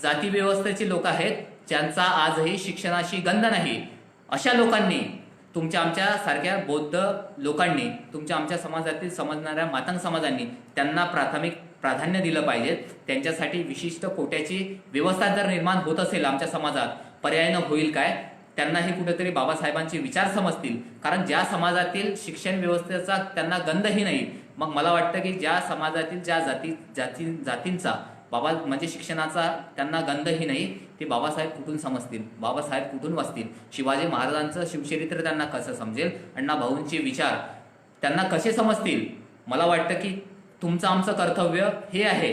जाती व्यवस्थेचे लोक आहेत ज्यांचा आजही शिक्षणाशी गंध नाही. अशा लोकांनी, तुमच्या आमच्या सारख्या बौद्ध लोकांनी, तुमच्या आमच्या समाजातील समजणाऱ्या मातंग समाजांनी त्यांना प्राधान्य दिलं पाहिजे. त्यांच्यासाठी विशिष्ट कोट्याची व्यवस्था जर निर्माण होत असेल आमच्या समाजात, पर्यायानं होईल काय? त्यांनाही कुठेतरी बाबासाहेबांचे विचार समजतील. कारण ज्या समाजातील शिक्षण व्यवस्थेचा त्यांना गंधही नाही, मग मला वाटतं की ज्या समाजातील ज्या जातींचा म्हणजे शिक्षणाचा त्यांना गंधही नाही, ते बाबासाहेब कुठून समजतील, बाबासाहेब कुठून वाचतील, शिवाजी महाराजांचं शिवचरित्र त्यांना कसं समजेल, अण्णा भाऊंचे विचार त्यांना कसे समजतील? मला वाटतं की तुमचं आमचं कर्तव्य हे आहे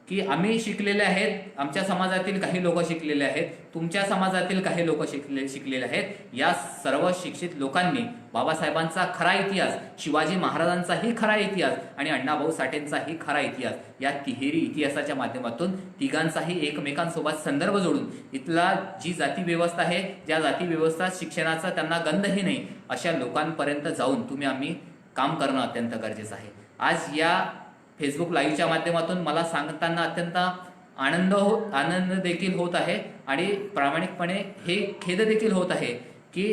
की आम्ही शिकलेले आहेत, आमच्या समाजातील काही लोक शिकलेले आहेत, तुमच्या समाजातील काही लोक शिकलेले आहेत. या सर्व शिक्षित लोकांनी बाबासाहेबांचा खरा इतिहास, शिवाजी महाराजांचाही खरा इतिहास आणि अण्णाभाऊ साठेंचाही खरा इतिहास, या तिहेरी इतिहासाच्या माध्यमातून तिघांचाही एकमेकांसोबत संदर्भ जोडून इथला जी जाती व्यवस्था आहे, ज्या जाती व्यवस्था शिक्षणाचा त्यांना गंधही नाही, अशा लोकांपर्यंत जाऊन आम्ही काम करणं अत्यंत गरजेचं आहे. आज या फेसबुक लाईव्हच्या माध्यमातून मला सांगताना अत्यंत आनंद देखील होत आहे आणि प्रामाणिकपणे हे खेद देखील होत आहे की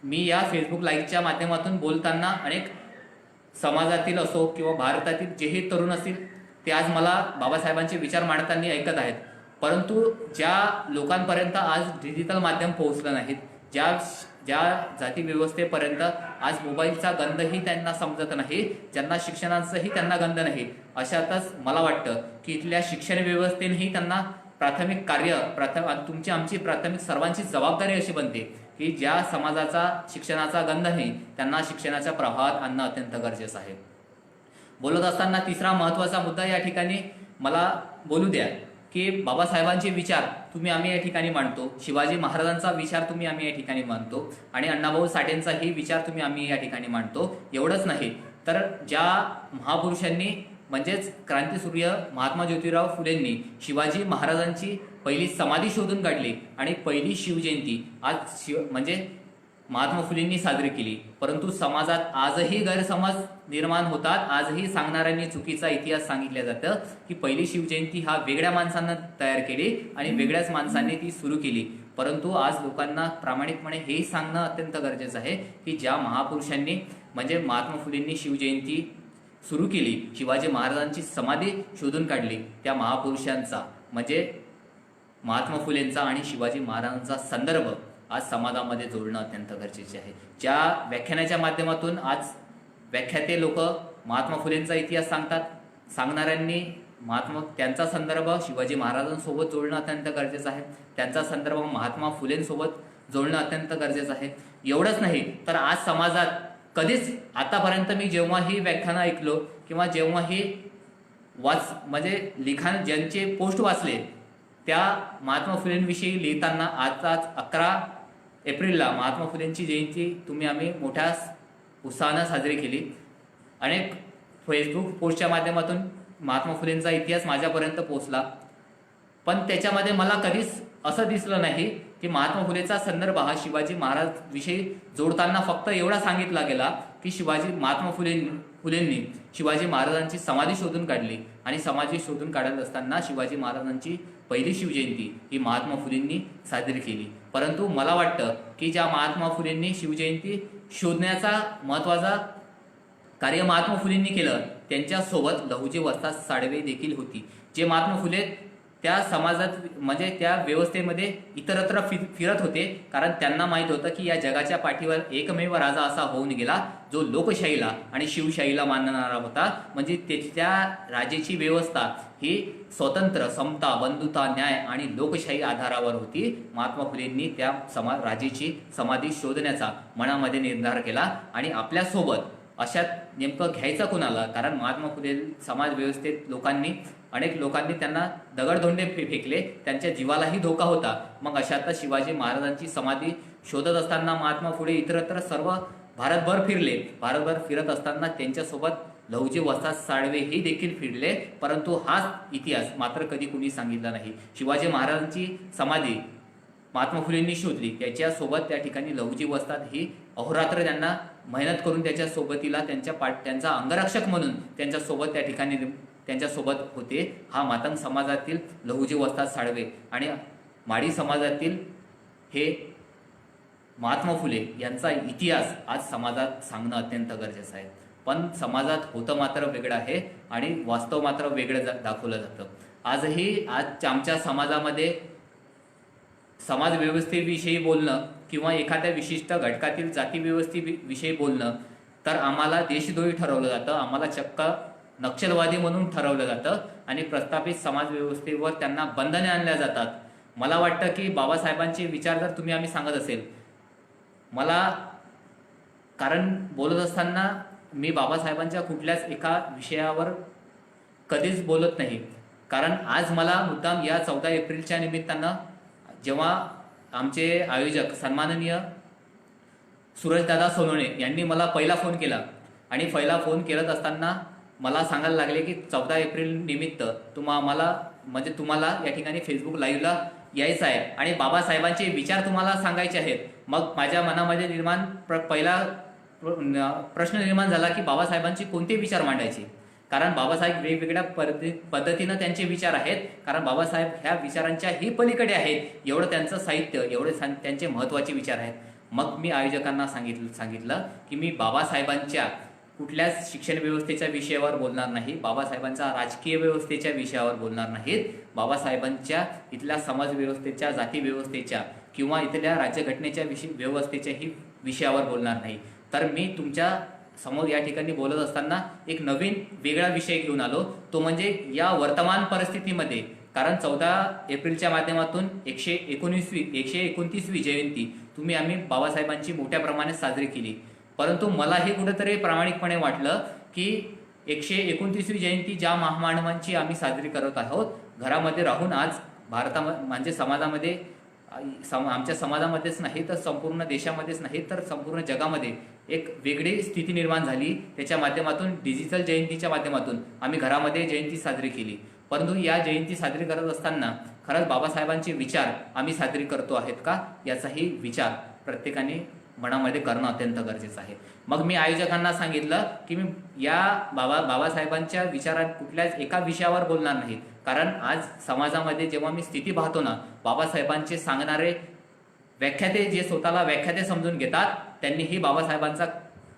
मी या फेसबुक लाईव्हच्या माध्यमातून बोलताना अनेक समाजातील असो किंवा भारतातील जेही तरुण असतील ते आज मला बाबासाहेबांचे विचार मांडताना ऐकत आहेत. परंतु ज्या लोकांपर्यंत आज डिजिटल माध्यम पोहोचलं नाहीत, ज्या जाती व्यवस्थेपर्यंत आज मोबाईलचा गंधही त्यांना समजत नाही, ज्यांना शिक्षणाचाही त्यांना गंध नाही, अशातच मला वाटतं की इथल्या शिक्षण व्यवस्थेनेही त्यांना प्राथमिक कार्य तुमची आमची प्राथमिक सर्वांची जबाबदारी अशी बनते की ज्या समाजाचा शिक्षणाचा गंध नाही त्यांना शिक्षणाच्या प्रवाहात आणणं अत्यंत गरजेचं आहे. बोलत असताना तिसरा महत्त्वाचा मुद्दा या ठिकाणी मला बोलू द्या की बाबासाहेबांचे विचार आम्ही या ठिकाणी मांडतो, शिवाजी महाराजांचा विचार आम्ही या ठिकाणी मांडतो आणि अण्णाभाऊ साठेंचाही विचार आम्ही या ठिकाणी मांडतो. एवढंच नाही तर ज्या महापुरुषांनी म्हणजेच क्रांतीसूर्य महात्मा ज्योतिराव फुलेंनी शिवाजी महाराजांची पहिली समाधी शोधून काढली आणि पहिली शिवजयंती आज म्हणजे महात्मा फुलेंनी साजरी केली. परंतु समाजात आजही गैरसमज निर्माण होतात. आजही सांगणाऱ्यांनी चुकीचा इतिहास सांगितलं जातं की पहिली शिवजयंती हा वेगळ्या माणसांना तयार केली आणि वेगळ्याच माणसांनी ती सुरू केली. परंतु आज लोकांना प्रामाणिकपणे हेही सांगणं अत्यंत गरजेचं आहे की ज्या महापुरुषांनी म्हणजे महात्मा फुलेंनी शिवजयंती सुरू केली, शिवाजी महाराजांची समाधी शोधून काढली, त्या महापुरुषांचा म्हणजे महात्मा फुलेंचा आणि शिवाजी महाराजांचा संदर्भ आज समाजामध्ये जोडणं अत्यंत गरजेचे आहे. ज्या व्याख्यानाच्या माध्यमातून आज व्याख्याते लोक महात्मा फुलेंचा इतिहास सांगतात, सांगणाऱ्यांनी त्यांचा संदर्भ शिवाजी महाराजांसोबत जोडणं अत्यंत गरजेचं आहे, त्यांचा संदर्भ महात्मा फुलेंसोबत जोडणं अत्यंत गरजेचं आहे. एवढंच नाही तर आज समाजात कधीच आतापर्यंत मी जेव्हाही व्याख्यानं ऐकलो किंवा जेव्हाही म्हणजे लिखाण ज्यांचे पोस्ट वाचले त्या महात्मा फुलेंविषयी लिहिताना आताच 11 एप्रिलला महात्मा फुलेंची जयंती आम्ही मोठ्या उत्साहानं साजरी केली. अनेक फेसबुक पोस्टच्या माध्यमातून महात्मा फुलेंचा इतिहास माझ्यापर्यंत पोहोचला, पण त्याच्यामध्ये मला कधीच असं दिसलं नाही की महात्मा फुलेचा संदर्भ हा शिवाजी महाराज विषयी जोडताना फक्त एवढा सांगितला गेला की महात्मा फुलेंनी शिवाजी महाराजांची समाधी शोधून काढली आणि समाधी शोधून काढत असताना शिवाजी महाराजांची पहिली शिवजयंती ही महात्मा फुलेंनी साजरी केली. परंतु मला वाटतं की ज्या महात्मा फुलेंनी शिवजयंती शोधण्याचा महत्त्वाचा कार्य महात्मा फुलेंनी केलं, त्यांच्यासोबत लहुजी वस्ताद साळवे देखील होती. जे महात्मा फुले त्या समाजात म्हणजे त्या व्यवस्थेमध्ये इतरत्र फिरत होते, कारण त्यांना माहीत होतं की या जगाच्या पाठीवर एकमेव राजा असा होऊन गेला जो लोकशाहीला आणि शिवशाहीला मानणारा होता. म्हणजे त्याच्या राजेची व्यवस्था ही स्वतंत्र, समता, बंधुता, न्याय आणि लोकशाही आधारावर होती. महात्मा फुलेंनी त्या राजेची समाधी शोधण्याचा मनामध्ये निर्धार केला आणि आपल्यासोबत अशात नेमकं घ्यायचं कोणाला, कारण महात्मा फुले समाज व्यवस्थेत अनेक लोकांनी त्यांना दगडधोंडे फेकले, त्यांच्या जीवालाही धोका होता. मग अशात शिवाजी महाराजांची समाधी शोधत असताना महात्मा फुले इतरत्र सर्व भारतभर फिरले. भारतभर फिरत असताना त्यांच्यासोबत लहुजी वस्ताद साळवे हे देखील फिरले. परंतु हाच इतिहास मात्र कधी कुणी सांगितला नाही. शिवाजी महाराजांची समाधी महात्मा फुलेंनी शोधली, त्याच्यासोबत त्या ठिकाणी लहुजी वस्ताद ही अहोरात्र त्यांना मेहनत करून त्याच्या सोबतीला त्यांचा अंगरक्षक म्हणून त्यांच्यासोबत त्या ठिकाणी त्यांच्यासोबत होते. हा मातंग समाजातील लहुजी वस्ताद साळवे आणि माडी समाजातील हे महात्मा फुले यांचा इतिहास आज समाजात सांगणं अत्यंत गरजेचं आहे. पण समाजात होतं मात्र वेगळं आहे आणि वास्तव मात्र वेगळं दाखवलं जातं. आजही आमच्या समाजामध्ये समाज व्यवस्थेविषयी बोलणं किंवा एखाद्या विशिष्ट घटकातील जाती व्यवस्थेविषयी बोलणं तर आम्हाला देशद्रोही ठरवलं जातं, आम्हाला चक्क नक्षलवादी म्हणून ठरवलं जातं आणि प्रस्थापित समाज व्यवस्थेवर त्यांना बंधने आणल्या जातात. मला वाटतं की बाबासाहेबांचे विचार जर आम्ही सांगत असेल, कारण बोलत असताना मी बाबासाहेबांच्या कुठल्याच एका विषयावर कधीच बोलत नाही, कारण आज मला मुद्दाम या 14 एप्रिलच्या निमित्तानं जेव्हा आमचे आयोजक सन्माननीय सूरजदादा सोनवणे यांनी मला पहिला फोन केला आणि पहिला फोन करत असताना मला सांगायला लागले की 14 एप्रिल निमित्त तुम्हाला या ठिकाणी फेसबुक लाईव्हला यायचं आहे आणि बाबासाहेबांचे विचार तुम्हाला सांगायचे आहेत. मग माझ्या मनामध्ये पहिला प्रश्न निर्माण झाला की बाबासाहेबांचे कोणते विचार मांडायचे, कारण बाबासाहेब वेगवेगळ्या पद्धतीनं त्यांचे विचार आहेत, कारण बाबासाहेब ह्या विचारांच्याही पलीकडे आहेत. एवढं त्यांचं साहित्य, एवढे त्यांचे महत्त्वाचे विचार आहेत. मग मी आयोजकांना सांगितलं की मी बाबासाहेबांच्या कुठल्याच शिक्षण व्यवस्थेच्या विषयावर बोलणार नाही, बाबासाहेबांच्या राजकीय व्यवस्थेच्या विषयावर बोलणार नाहीत, बाबासाहेबांच्या इथल्या समाज व्यवस्थेच्या, जाती व्यवस्थेच्या किंवा इथल्या राज्यघटनेच्या व्यवस्थेच्याही विषयावर बोलणार नाही. तर मी तुमच्या समोर या ठिकाणी बोलत असताना एक नवीन वेगळा विषय घेऊन आलो, तो म्हणजे या वर्तमान परिस्थितीमध्ये कारण 14 एप्रिलच्या माध्यमातून 129वी जयंती आम्ही बाबासाहेबांची मोठ्या प्रमाणात साजरी केली. परंतु मला हे कुठेतरी प्रामाणिकपणे वाटलं की 129वी जयंती ज्या महामानवांची आम्ही साजरी करत आहोत, घरामध्ये राहून आज म्हणजे समाजामध्ये, आमच्या समाजामध्येच नाही तर संपूर्ण देशामध्येच नाही तर संपूर्ण जगामध्ये एक वेगळी स्थिती निर्माण झाली. त्याच्या माध्यमातून डिजिटल जयंतीच्या माध्यमातून आम्ही घरामध्ये जयंती साजरी केली. परंतु या जयंती साजरी करत असताना खरंच बाबासाहेबांचे विचार आम्ही साजरी करतो आहेत का, याचाही विचार प्रत्येकाने मनामध्ये करणं अत्यंत गरजेचं आहे. मग मी आयोजकांना सांगितलं की मी या बाबासाहेबांच्या विचारात कुठल्याच एका विषयावर बोलणार नाही, कारण आज समाजामध्ये जेव्हा मी स्थिती पाहतो ना, बाबासाहेबांचे सांगणारे व्याख्याते जे स्वतःला व्याख्याते समजून घेतात, त्यांनीही बाबासाहेबांचा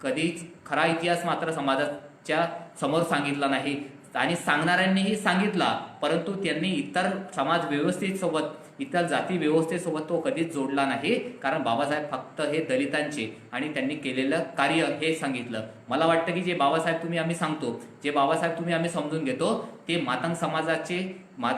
कधीच खरा इतिहास मात्र समाजाच्या समोर सांगितला नाही. आणि सांगणाऱ्यांनीही सांगितला, परंतु त्यांनी इतर समाज व्यवस्थेसोबत, इतर जाती व्यवस्थेसोबत तो कधीच जोडला नाही. कारण बाबासाहेब फक्त हे दलितांचे आणि त्यांनी केलेलं कार्य हे सांगितलं. मला वाटतं की जे बाबासाहेब आम्ही सांगतो, जे बाबासाहेब आम्ही समजून घेतो, ते मातंग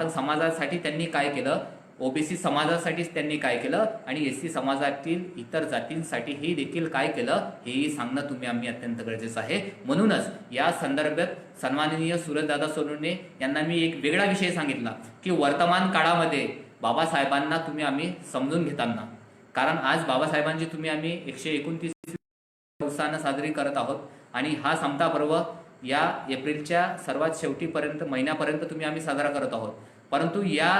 समाजासाठी त्यांनी काय केलं, ओबीसी समाजासाठीच त्यांनी काय केलं आणि एससी समाजातील इतर जातींसाठीही देखील काय केलं, हेही सांगणं आम्ही अत्यंत गरजेचं आहे. म्हणूनच या संदर्भात सन्माननीय सूरजदादा सोनवणे यांना मी एक वेगळा विषय सांगितला की वर्तमान काळामध्ये बाबासाहेबांना आम्ही समजून घेताना, कारण आज बाबासाहेबांची आम्ही 129 उत्साहानं साजरी करत आहोत आणि हा समता पर्व या एप्रिलच्या सर्वात शेवटीपर्यंत महिन्यापर्यंत आम्ही साजरा करत आहोत. परंतु या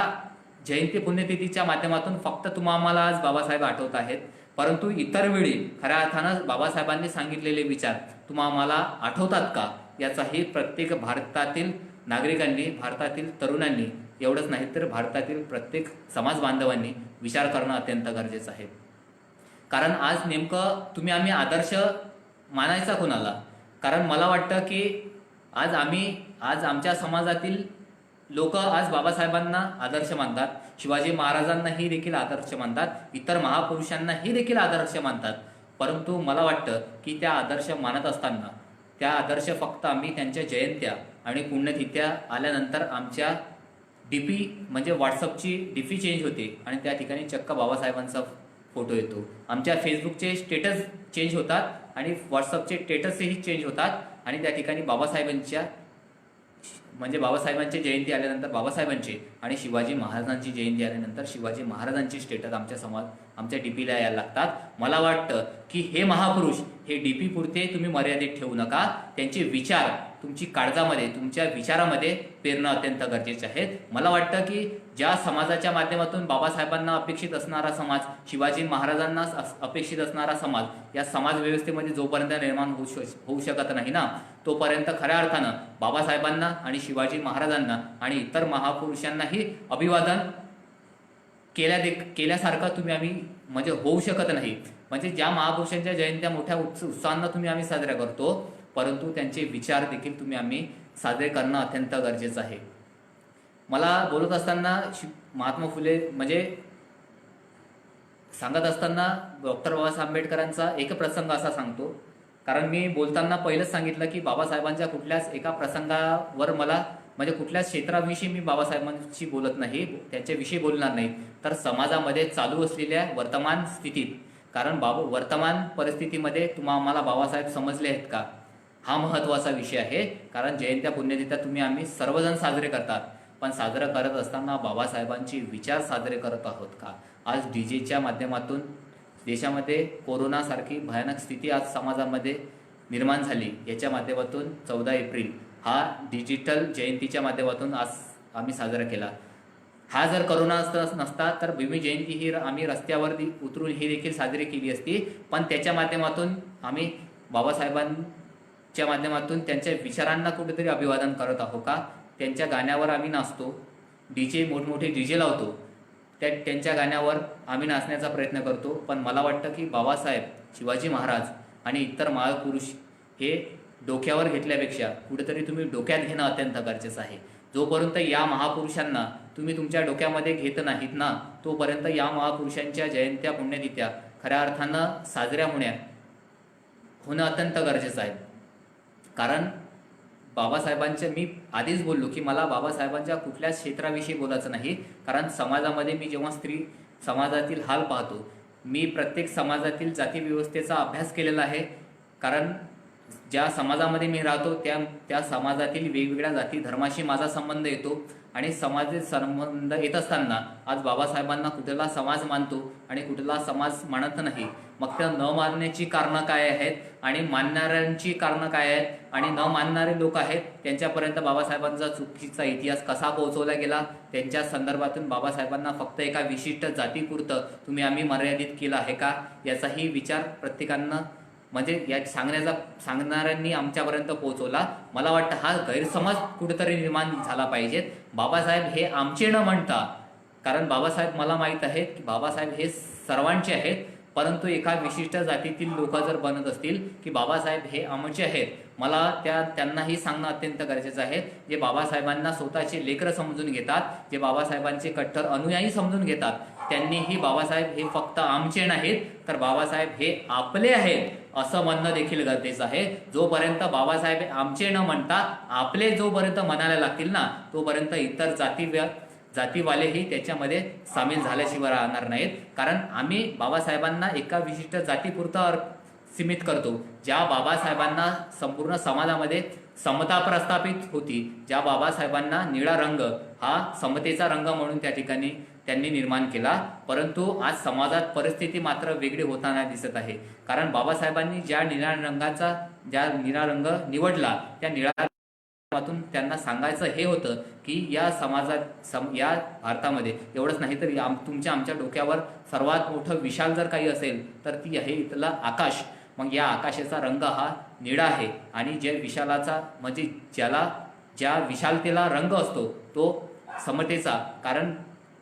जयंती पुण्यतिथीच्या माध्यमातून फक्त आम्हाला आज बाबासाहेब आठवत आहेत, परंतु इतर वेळी खऱ्या अर्थानं बाबासाहेबांनी सांगितलेले विचार आम्हाला आठवतात का, याचाही प्रत्येक भारतातील नागरिकांनी, भारतातील तरुणांनी, एवढंच नाही तर भारतातील प्रत्येक समाज बांधवांनी विचार करणं अत्यंत गरजेचं आहे. कारण आज नेमकं आम्ही आदर्श मानायचा कोणाला, कारण मला वाटतं की आज आमच्या समाजातील लोक आज बाबासाहेबांना आदर्श मानतात, शिवाजी महाराजांनाही देखील आदर्श मानतात, इतर महापुरुषांनाही देखील आदर्श मानतात. परंतु मला वाटतं की त्या आदर्श मानत असताना त्या आदर्श फक्त आम्ही त्यांच्या जयंत्या आणि पुण्यतिथ्या आल्यानंतर आमच्या डीपी म्हणजे व्हॉट्सअपची डीपी चेंज होते आणि त्या ठिकाणी चक्क बाबासाहेबांचा फोटो येतो. आमच्या फेसबुकचे स्टेटस चेंज होतात आणि व्हॉट्सअपचे स्टेटसही चेंज होतात आणि त्या ठिकाणी बाबासाहेबांची जयंती आल्यानंतर बाबासाहेबांची आणि शिवाजी महाराजांची जयंती आल्यानंतर शिवाजी महाराजांची स्टेटस आमच्या डीपीला यायला लागतात. मला वाटतं की हे महापुरुष हे डीपी पुरते मर्यादित ठेवू नका, त्यांचे विचार तुमची काळजामध्ये, तुमच्या विचारामध्ये पेरणं अत्यंत गरजेचे आहे. मला वाटतं की ज्या समाजाच्या माध्यमातून बाबासाहेबांना अपेक्षित असणारा समाज, शिवाजी महाराजांना अपेक्षित असणारा समाज, या समाज व्यवस्थेमध्ये जोपर्यंत निर्माण होऊ शकत नाही ना, तोपर्यंत खऱ्या अर्थानं बाबासाहेबांना आणि शिवाजी महाराजांना आणि इतर महापुरुषांनाही अभिवादन केल्यासारखं आम्ही होऊ शकत नाही. म्हणजे ज्या महापुरुषांच्या जयंत्या मोठ्या उत्साहानं आम्ही साजऱ्या करतो, परंतु त्यांचे विचार देखील आम्ही साजरे करणं अत्यंत गरजेचं आहे. मला बोलत असताना महात्मा फुले सांगत असताना डॉक्टर बाबासाहेब आंबेडकरांचा एक प्रसंग असा सांगतो, कारण मी बोलताना पहिलंच सांगितलं की बाबासाहेबांच्या कुठल्याच एका प्रसंगावर मला कुठल्याच क्षेत्राविषयी मी बाबासाहेबांशी बोलत नाही, त्यांच्याविषयी बोलणार नाही, तर समाजामध्ये चालू असलेल्या वर्तमान स्थितीत, कारण वर्तमान परिस्थितीमध्ये आम्हाला बाबासाहेब समजले आहेत का, हा महत्त्वाचा विषय आहे. कारण जयंत्या पुण्यतिथ्या आम्ही सर्वजण साजरे करतात, पण साजरं करत असताना बाबासाहेबांचे विचार साजरे करत आहोत का. आज डीजेच्या माध्यमातून देशामध्ये कोरोनासारखी भयानक स्थिती आज समाजामध्ये निर्माण झाली, याच्या माध्यमातून 14 एप्रिल हा डिजिटल जयंतीच्या माध्यमातून आज आम्ही साजरा केला. हा जर करोना नसता तर भीमी जयंती ही आम्ही रस्त्यावर उतरून ही देखील साजरी केली असती, पण त्याच्या माध्यमातून आम्ही बाबासाहेबांच्या माध्यमातून त्यांच्या विचारांना कुठेतरी अभिवादन करत आहोत का. त्यांच्या गाण्यावर आम्ही नाचतो, मोठमोठे डीजे लावतो, त्यांच्या गाण्यावर आम्ही नाचण्याचा प्रयत्न करतो, पण मला वाटतं की बाबासाहेब, शिवाजी महाराज आणि इतर महापुरुष हे डोक्यावर घेतल्यापेक्षा कुठेतरी डोक्यात घेणं अत्यंत गरजेचं आहे. जोपर्यंत या महापुरुषांना तुमच्या डोक्यामध्ये घेत नाहीत ना, तोपर्यंत या महापुरुषांच्या जयंत्या पुण्यतिथ्या खऱ्या अर्थानं साजऱ्या होणं अत्यंत गरजेचं आहे. कारण बाबासाहेबांच्या, मी आधीच बोललो की मला बाबासाहेबांच्या कुठल्याच क्षेत्राविषयी बोलायचं नाही, कारण समाजामध्ये मी जेव्हा स्त्री समाजातील हाल पाहतो, मी प्रत्येक समाजातील जाती व्यवस्थेचा अभ्यास केलेला आहे. कारण ज्या समाजामध्ये मी राहतो त्या समाजातील वेगवेगळ्या जाती धर्माशी माझा संबंध येतो आणि समाजातील संबंध येत असताना आज बाबासाहेबांना कुठला समाज मानतो आणि कुठला समाज मानत नाही. मग त्या न मानण्याची कारणं काय आहेत आणि मानणाऱ्यांची कारणं काय आहेत आणि न मानणारे लोक आहेत त्यांच्यापर्यंत बाबासाहेबांचा चुकीचा इतिहास कसा पोहोचवला गेला, त्यांच्या संदर्भातून बाबासाहेबांना फक्त एका विशिष्ट जातीपुरतं तुम्ही आम्ही मर्यादित केलं आहे का, याचाही विचार प्रत्येकानं म्हणजे या सांगणाऱ्यांनी आमच्यापर्यंत पोहोचवला. मला वाटतं हा गैरसमज कुठेतरी निर्माण झाला पाहिजे. बाबासाहेब हे आमचे न म्हणता, कारण बाबासाहेब मला माहीत आहे की बाबासाहेब हे सर्वांचे आहेत, परंतु एका विशिष्ट जातीतील लोक जर बनत असतील की बाबासाहेब हे आमचे आहेत, मला त्यांनाही सांगणं अत्यंत गरजेचं आहे. जे बाबासाहेबांना स्वतःचे लेकरं समजून घेतात, जे बाबासाहेबांचे कट्टर अनुयायी समजून घेतात, त्यांनीही बाबासाहेब हे फक्त आमचे नाहीत तर बाबासाहेब हे आपले आहेत असं म्हणणं देखील गरजेचं आहे. जोपर्यंत बाबासाहेब आमचे न म्हणता आपले जोपर्यंत म्हणायला लागतील ना, तोपर्यंत इतर जातीवालेही त्याच्यामध्ये सामील झाल्याशिवाय राहणार नाहीत. कारण आम्ही बाबासाहेबांना एका विशिष्ट जातीपुरतं सीमित करतो. ज्या बाबासाहेबांना संपूर्ण समाजामध्ये समता प्रस्थापित होती, ज्या बाबासाहेबांना निळा रंग हा समतेचा रंग म्हणून त्या ठिकाणी त्यांनी निर्माण केला, परंतु आज समाजात परिस्थिती मात्र वेगळी होताना दिसत आहे. कारण बाबासाहेबांनी ज्या निळ्या रंग निवडला, त्या निळ्या त्यांना सांगायचं हे होतं की या या भारतामध्ये एवढंच नाही तर आमच्या डोक्यावर सर्वात मोठं विशाल जर काही असेल तर ती आहे इथला आकाश. मग या आकाशाचा रंग हा निळा आहे आणि जे विशालाचा म्हणजे ज्या विशालतेला रंग असतो तो समतेचा, कारण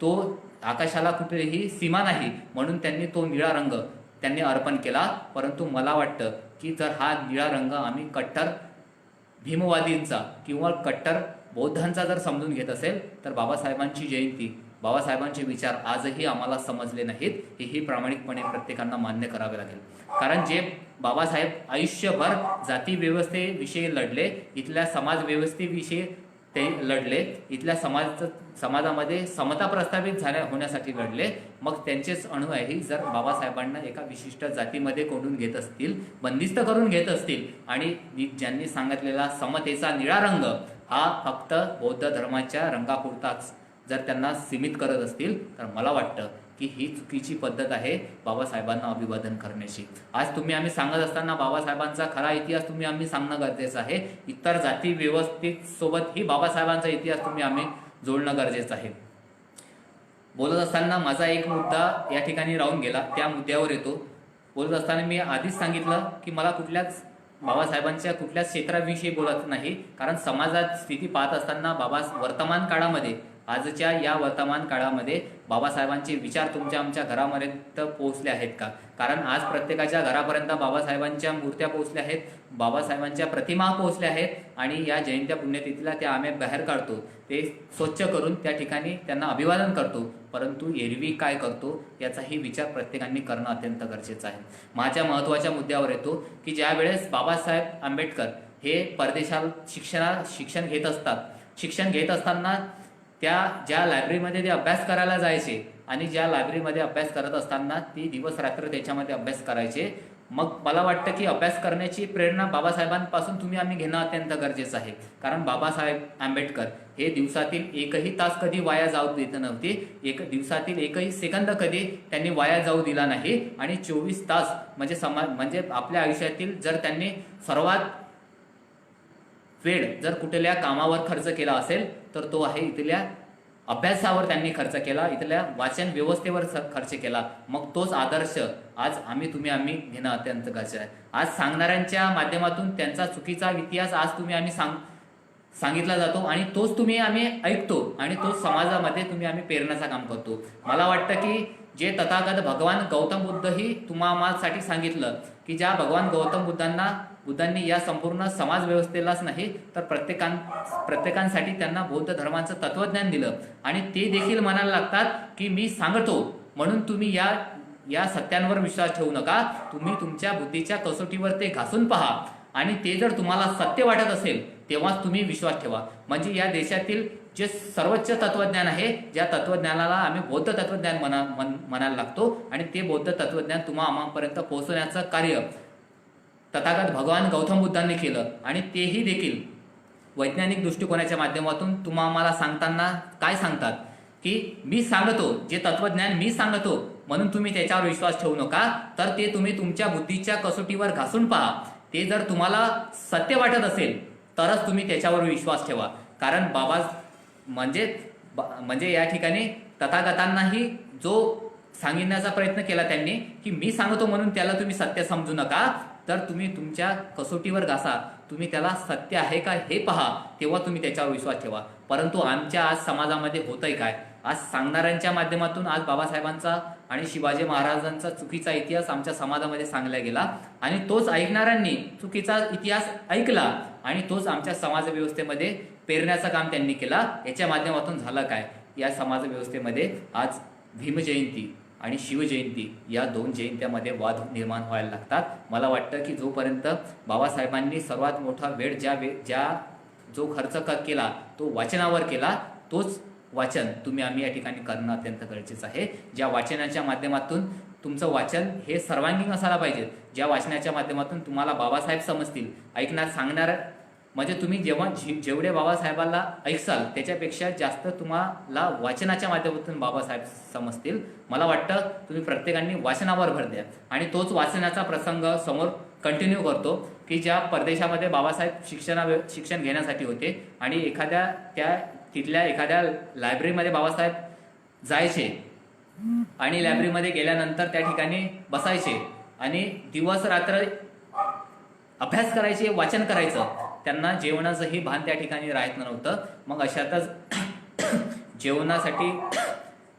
तो आकाशाला कुठेही सीमा नाही म्हणून त्यांनी तो निळा रंग त्यांनी अर्पण केला. परंतु मला वाटतं की जर हा निळा रंग आम्ही कट्टर भीमवादींचा किंवा कट्टर बौद्धांचा जर समजून घेत असेल तर बाबासाहेबांची जयंती, बाबासाहेबांचे विचार आजही आम्हाला समजले नाहीत, हेही प्रामाणिकपणे प्रत्येकांना मान्य करावे लागेल. कारण जे बाबासाहेब आयुष्यभर जाती व्यवस्थेविषयी लढले, इथल्या समाज व्यवस्थेविषयी ते लढले, इथल्या समाजामध्ये समता प्रस्थापित होण्यासाठी लढले. मग त्यांचेच अनुयायी जर बाबासाहेबांना एका विशिष्ट जातीमध्ये कोंडून घेत असतील, बंदिस्त करून घेत असतील आणि ज्यांनी सांगितलेला समतेचा निळा रंग हा फक्त बौद्ध धर्माच्या रंगापुरताच जर त्यांना सीमित करत असतील तर मला वाटतं की ही चुकीची पद्धत आहे बाबासाहेबांना अभिवादन करण्याची. आज तुम्ही आम्ही सांगत असताना बाबासाहेबांचा खरा इतिहास तुम्ही आम्ही सांगणं गरजेचं आहे. इतर जाती व्यवस्थित सोबत ही बाबासाहेबांचा इतिहास तुम्ही आम्ही जोडणं गरजेचं आहे. बोलत असताना माझा एक मुद्दा या ठिकाणी राहून गेला, त्या मुद्द्यावर येतो. बोलत असताना मी आधीच सांगितलं की मला बाबासाहेबांच्या कुठल्याच क्षेत्राविषयी बोलत नाही, कारण समाजात स्थिती पाहत असताना वर्तमान काळामध्ये, आजच्या या वर्तमान काळामध्ये बाबासाहेबांचे विचार तुमच्या आमच्या घरापर्यंत पोहोचले आहेत का? कारण आज प्रत्येकाच्या घरापर्यंत बाबासाहेबांच्या मूर्त्या पोहोचल्या आहेत, बाबासाहेबांच्या प्रतिमा पोहोचल्या आहेत आणि या जयंत्या पुण्यतिथीला त्या आम्ही बाहेर काढतो, ते स्वच्छ करून त्या ठिकाणी त्यांना अभिवादन करतो. परंतु एरवी काय करतो याचाही विचार प्रत्येकाने करणं अत्यंत गरजेचं आहे. माझ्या महत्त्वाच्या मुद्द्यावर येतो की ज्या वेळेस बाबासाहेब आंबेडकर हे परदेशात शिक्षण घेत असतात, शिक्षण घेत असताना ज्या लायब्ररीमध्ये ते अभ्यास करायला जायचे आणि ज्या लायब्ररीमध्ये अभ्यास करत असताना ते दिवस रात्र त्याच्यामध्ये अभ्यास करायचे. मग मला वाटतं की अभ्यास करण्याची प्रेरणा बाबासाहेबांपासून तुम्ही आम्ही घेणं अत्यंत गरजेचं आहे. कारण बाबासाहेब आंबेडकर हे दिवसातील एकही तास कधी वाया जाऊ देत नव्हते, दिवसातील एकही सेकंद कधी त्यांनी वाया जाऊ दिला नाही. आणि 24 तास म्हणजे आपल्या आयुष्यातील जर त्यांनी सर्वात वेळ जर कुठल्या कामावर खर्च केला असेल तर तो आहे इथल्या अभ्यासावर त्यांनी खर्च केला, इथल्या वाचन व्यवस्थेवर खर्च केला. मग तोच आदर्श आज आम्ही घेणं अत्यंत गरजेचं आहे. आज सांगणाऱ्यांच्या माध्यमातून त्यांचा चुकीचा इतिहास आज आम्ही सांगितला जातो आणि तोच आम्ही ऐकतो आणि तोच समाजामध्ये आम्ही पेरण्याचं काम करतो. मला वाटतं की जे तथागत भगवान गौतम बुद्धही तुम्हासाठी सांगितलं की ज्या भगवान गौतम बुद्धांनी या संपूर्ण समाज व्यवस्थेलाच नाही तर प्रत्येकांसाठी त्यांना बौद्ध धर्माचं तत्वज्ञान दिलं आणि ते देखील म्हणायला लागतात की मी सांगतो म्हणून तुम्ही या सत्यांवर विश्वास ठेवू नका, तुम्ही तुमच्या बुद्धीच्या कसोटीवर ते घासून पहा आणि ते जर तुम्हाला सत्य वाटत असेल तेव्हाच तुम्ही विश्वास ठेवा. म्हणजे या देशातील जे सर्वोच्च तत्वज्ञान आहे, ज्या तत्वज्ञानाला आम्ही बौद्ध तत्वज्ञान म्हणायला लागतो, आणि ते बौद्ध तत्वज्ञान आम्हापर्यंत पोहोचवण्याचं कार्य तथागत भगवान गौतम बुद्धांनी केलं. आणि तेही देखील वैज्ञानिक दृष्टिकोनाच्या माध्यमातून आम्हाला सांगताना काय सांगतात की मी सांगतो, जे तत्वज्ञान मी सांगतो म्हणून तुम्ही त्याच्यावर विश्वास ठेवू नका, तर ते तुम्ही तुमच्या बुद्धीच्या कसोटीवर घासून पहा. ते जर तुम्हाला सत्य वाटत असेल तरच तुम्ही त्याच्यावर विश्वास ठेवा. कारण बाबा म्हणजे या ठिकाणी तथागतांनाही जो सांगण्याचा प्रयत्न केला त्यांनी की मी सांगतो म्हणून त्याला तुम्ही सत्य समजू नका, तर तुम्ही तुमच्या कसोटीवर घासा, तुम्ही त्याला सत्य आहे का हे पहा, तेव्हा तुम्ही त्याच्यावर विश्वास ठेवा. परंतु आमच्या आज समाजामध्ये होतंय काय? आज सांगणाऱ्यांच्या माध्यमातून आज बाबासाहेबांचा आणि शिवाजी महाराजांचा चुकीचा इतिहास आमच्या समाजामध्ये सांगला गेला, आणि तोच ऐकणाऱ्यांनी चुकीचा इतिहास ऐकला, आणि तोच आमच्या समाज व्यवस्थेमध्ये पेरण्याचं काम त्यांनी केला. याच्या माध्यमातून झालं काय? या समाज व्यवस्थेमध्ये आज भीमजयंती आणि शिवजयंती या 2 जयंत्यामध्ये वाद निर्माण व्हायला लागतात. मला वाटतं की जोपर्यंत बाबासाहेबांनी सर्वात मोठा वेळ जो खर्च केला तो वाचनावर केला, तोच वाचन आम्ही या ठिकाणी करणं अत्यंत गरजेचं आहे. ज्या वाचनाच्या माध्यमातून तुमचं वाचन हे सर्वांगीण असायला पाहिजे, ज्या वाचनाच्या माध्यमातून तुम्हाला बाबासाहेब समजतील. सांगणार म्हणजे तुम्ही जेवढे बाबासाहेबांना ऐकसाल त्याच्यापेक्षा जास्त तुम्हाला वाचनाच्या माध्यमातून बाबासाहेब समजतील. मला वाटतं तुम्ही प्रत्येकाने वाचनावर भर द्या. आणि तोच वाचनाचा प्रसंग समोर कंटिन्यू करतो की ज्या परदेशामध्ये बाबासाहेब शिक्षण घेण्यासाठी होते, आणि तिथल्या एखाद्या लायब्ररीमध्ये बाबासाहेब जायचे, आणि लायब्ररीमध्ये गेल्यानंतर त्या ठिकाणी बसायचे आणि दिवस रात्र अभ्यास करायचे, वाचन करायचं. त्यांना जेवणाचंही भान त्या ठिकाणी राहत नव्हतं. मग अशातच जेवणासाठी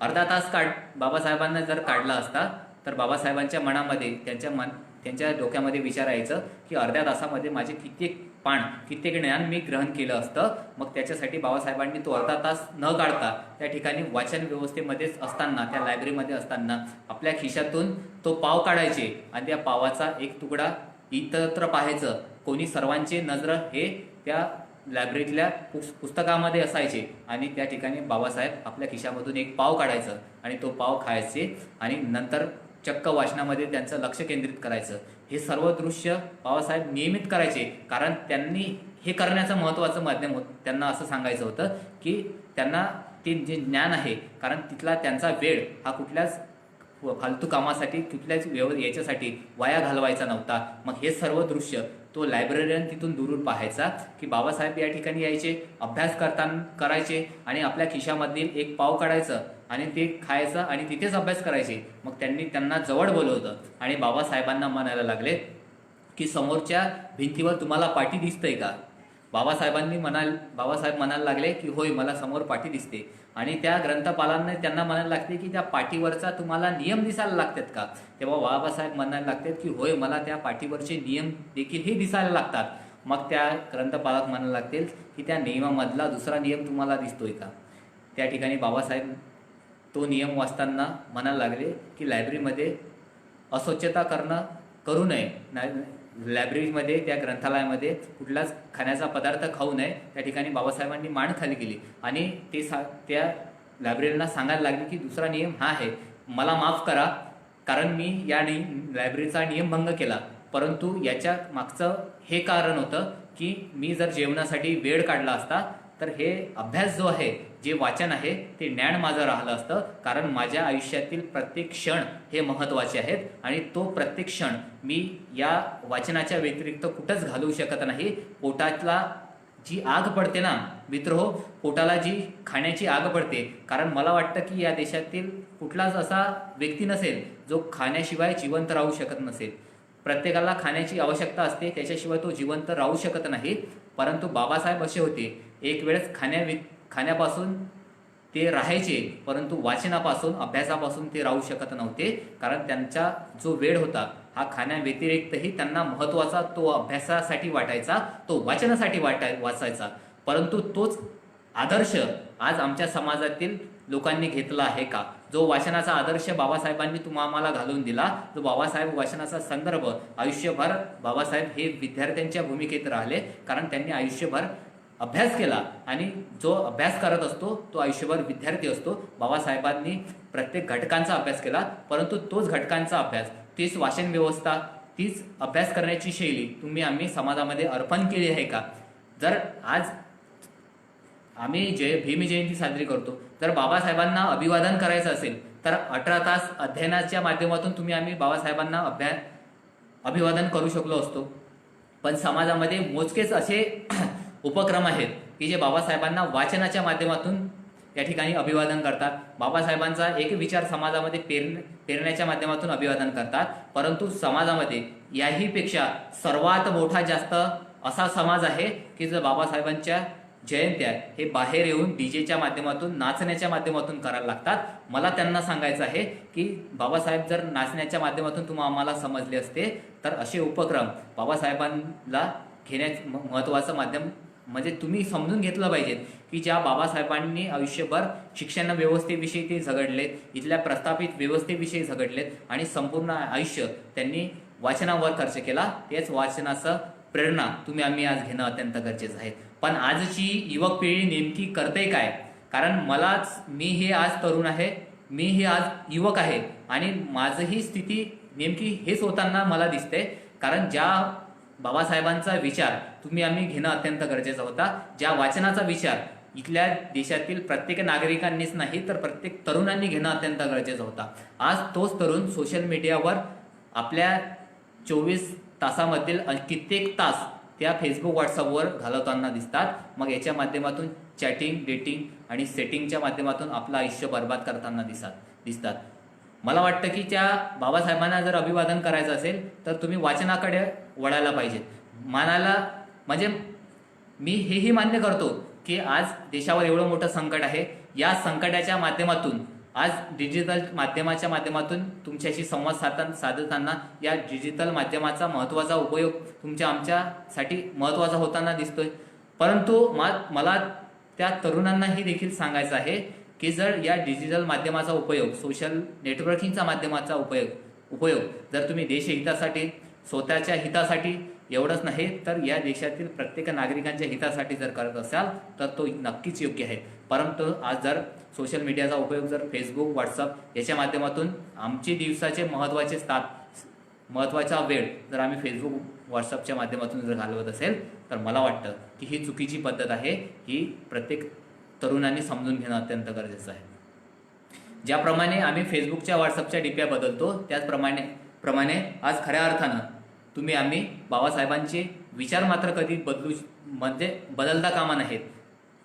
अर्धा तास बाबासाहेबांना जर काढला असता तर बाबासाहेबांच्या मनामध्ये त्यांच्या डोक्यामध्ये विचार यायचं की अर्ध्या तासामध्ये माझे कित्येक ज्ञान मी ग्रहण केलं असतं. मग त्याच्यासाठी बाबासाहेबांनी तो अर्धा तास न काढता त्या ठिकाणी वाचन व्यवस्थेमध्येच असताना, त्या लायब्ररीमध्ये असताना आपल्या खिशातून तो पाव काढायचे, आणि त्या पावाचा एक तुकडा इतरत्र पाहायचं. कोणी सर्वांचे नजर हे त्या लायब्ररीतल्या पुस्तकामध्ये असायचे, आणि त्या ठिकाणी बाबासाहेब आपल्या खिशामधून एक पाव काढायचं आणि तो पाव खायचे, आणि नंतर चक्क वाचनामध्ये त्यांचं लक्ष केंद्रित करायचं. हे सर्व दृश्य बाबासाहेब नियमित करायचे, कारण त्यांनी हे करण्याचं महत्त्वाचं माध्यम होतं. त्यांना असं सांगायचं होतं की त्यांना ते जे ज्ञान आहे, कारण तिथला त्यांचा वेळ हा कुठल्याच फालतू कामासाठी, कुठल्याच याच्यासाठी वाया घालवायचा नव्हता. मग हे सर्व दृश्य तो लायब्ररीयन तिथून दुरून पाहायचा की बाबासाहेब या ठिकाणी यायचे, अभ्यास करायचे, आणि आपल्या खिशामधील एक पाव काढायचं आणि ते खायचं आणि तिथेच अभ्यास करायचे. मग त्यांना जवळ बोलवलं आणि बाबासाहेबांना म्हणायला लागले की समोरच्या भिंतीवर तुम्हाला पाटी दिसतंय का? बाबासाहेब म्हणायला लागले की होय, मला समोर पाटी दिसते. आणि त्या ग्रंथपालांना त्यांना म्हणायला लागते की त्या पाटीवरचा तुम्हाला नियम दिसायला लागतात का? तेव्हा बाबासाहेब म्हणायला लागतात की होय, मला त्या पाटीवरचे नियम देखील हे दिसायला लागतात. मग त्या ग्रंथपालक म्हणायला लागतील की त्या नियमामधला दुसरा नियम तुम्हाला दिसतोय का? त्या ठिकाणी बाबासाहेब तो नियम वाचताना म्हणायला लागले की लायब्ररीमध्ये अस्वच्छता करू नये, लायब्ररीमध्ये त्या ग्रंथालयामध्ये कुठलाच खाण्याचा पदार्थ खाऊ नये. त्या ठिकाणी बाबासाहेबांनी मान खाली केली आणि त्या लायब्ररीला सांगायला लागले की दुसरा नियम हा आहे, मला माफ करा कारण मी या लायब्ररीचा नियमभंग केला. परंतु याच्या मागचं हे कारण होतं की मी जर जेवणासाठी वेळ काढला असता तर हे अभ्यास जो आहे, जे वाचन आहे ते ज्ञान माझं राहिलं असतं. कारण माझ्या आयुष्यातील प्रत्येक क्षण हे महत्त्वाचे आहेत आणि तो प्रत्येक क्षण मी या वाचनाच्या व्यतिरिक्त कुठंच घालवू शकत नाही. पोटातला जी आग पडते ना मित्रहो, पोटाला जी खाण्याची आग पडते, कारण मला वाटतं की या देशातील कुठलाच असा व्यक्ती नसेल जो खाण्याशिवाय जिवंत राहू शकत नसेल. प्रत्येकाला खाण्याची आवश्यकता असते, त्याच्याशिवाय तो जिवंत राहू शकत नाही. परंतु बाबासाहेब असे होते, एक वेळेस खाण्यापासून ते राहायचे, परंतु वाचनापासून, अभ्यासापासून ते राहू शकत नव्हते. कारण त्यांचा जो वेळ होता हा खाण्याव्यतिरिक्तही त्यांना महत्त्वाचा तो अभ्यासासाठी वाटायचा, तो वाचनासाठी वाचायचा. परंतु तोच आदर्श आज आमच्या समाजातील लोकांनी घेतला आहे का? जो वाचनाचा आदर्श बाबासाहेबांनी आम्हाला घालून दिला, जो बाबासाहेब वाचनाचा संदर्भ आयुष्यभर बाबासाहेब हे विद्यार्थ्यांच्या भूमिकेत राहिले, कारण त्यांनी आयुष्यभर अभ्यास केला आणि जो अभ्यास करत असतो तो आयुष्यभर विद्यार्थी असतो. बाबासाहेबांनी प्रत्येक घटकांचा अभ्यास केला, परंतु तोच घटकांचा अभ्यास, तीच वाचन व्यवस्था, तीच अभ्यास करण्याची शैली आम्ही समाजामध्ये अर्पण केली आहे का? जर आज आम्ही भीमजयंती साजरी करतो, जर बाबासाहेबांना अभिवादन करायचं असेल तर 18 तास अध्ययनाच्या माध्यमातून आम्ही बाबासाहेबांना अभिवादन करू शकलो असतो. पण समाजामध्ये मोजकेच असे उपक्रम आहेत की जे बाबासाहेबांना वाचनाच्या माध्यमातून या ठिकाणी अभिवादन करतात. बाबासाहेबांचा एक विचार समाजामध्ये पेरण्याच्या माध्यमातून अभिवादन करतात. परंतु समाजामध्ये याहीपेक्षा सर्वात मोठा जास्त असा समाज आहे की जो बाबासाहेबांच्या जयंत्या हे बाहेर येऊन डीजेच्या माध्यमातून, नाचण्याच्या माध्यमातून करायला लागतात. मला त्यांना सांगायचं आहे की बाबासाहेब जर नाचण्याच्या माध्यमातून आम्हाला समजले असते तर असे उपक्रम बाबासाहेबांना घेण्याचं महत्त्वाचं माध्यम म्हणजे तुम्ही समजून घेतलं पाहिजे की ज्या बाबासाहेबांनी आयुष्यभर शिक्षण व्यवस्थेविषयी ते झगडलेत, इथल्या प्रस्थापित व्यवस्थेविषयी झगडलेत आणि संपूर्ण आयुष्य त्यांनी वाचनावर खर्च केला. तेच वाचनाचं प्रेरणा आम्ही आज घेणं अत्यंत गरजेचं आहे. पण आजची युवक पिढी नेमकी करते काय? कारण मी हे आज तरुण आहे, मी हे आज युवक आहे आणि माझही स्थिती नेमकी हेच होताना मला दिसते. कारण ज्या बाबासाहेबांचा विचार आम्ही घेणं अत्यंत गरजेचा होता, ज्या वाचनाचा विचार इथल्या देशातील प्रत्येक नागरिकांनीच नाही तर प्रत्येक तरुणांनी घेणं अत्यंत गरजेचं होता, आज तोच तरुण सोशल मीडियावर आपल्या 24 तासामधील कित्येक तास त्या फेसबुक, व्हॉट्सअपवर घालवताना दिसतात. मग याच्या माध्यमातून चॅटिंग, डेटिंग आणि सेटिंगच्या माध्यमातून आपलं आयुष्य बर्बाद करताना दिसतात. मला वाटतं की त्या बाबासाहेबांना जर अभिवादन करायचं असेल तर वाचनाकडे वळायला पाहिजे. म्हणजे मी हेही मान्य करतो की आज देशावर एवढं मोठं संकट आहे. या संकटाच्या माध्यमातून आज डिजिटल माध्यमाच्या माध्यमातून तुमच्याशी संवाद साधताना या डिजिटल माध्यमाचा महत्त्वाचा उपयोग आमच्यासाठी महत्त्वाचा होताना दिसतोय. परंतु मला त्या तरुणांनाही देखील सांगायचं आहे की जर या डिजिटल माध्यमाचा उपयोग, सोशल नेटवर्किंगचा माध्यमाचा उपयोग जर तुम्ही देशहितासाठी, स्वतःच्या हितासाठी एवढंच नाही तर या देशातील प्रत्येक नागरिकांच्या हितासाठी जर करत असाल तर तो नक्कीच योग्य आहे. परंतु आज जर सोशल मीडियाचा उपयोग जर फेसबुक, व्हॉट्सअप याच्या माध्यमातून आमचे दिवसाचे महत्त्वाचा वेळ जर आम्ही फेसबुक, व्हॉट्सअपच्या माध्यमातून जर घालवत असेल तर मला वाटतं की ही चुकीची पद्धत आहे. ही प्रत्येक तरुणांनी समजून घेणं अत्यंत गरजेचं आहे. ज्याप्रमाणे आम्ही फेसबुकच्या, व्हॉट्सअपच्या डीप्या बदलतो त्याचप्रमाणे आज खऱ्या अर्थानं आम्ही बाबासाहेबांचे विचार मात्र कधी बदलता कामा नाहीत.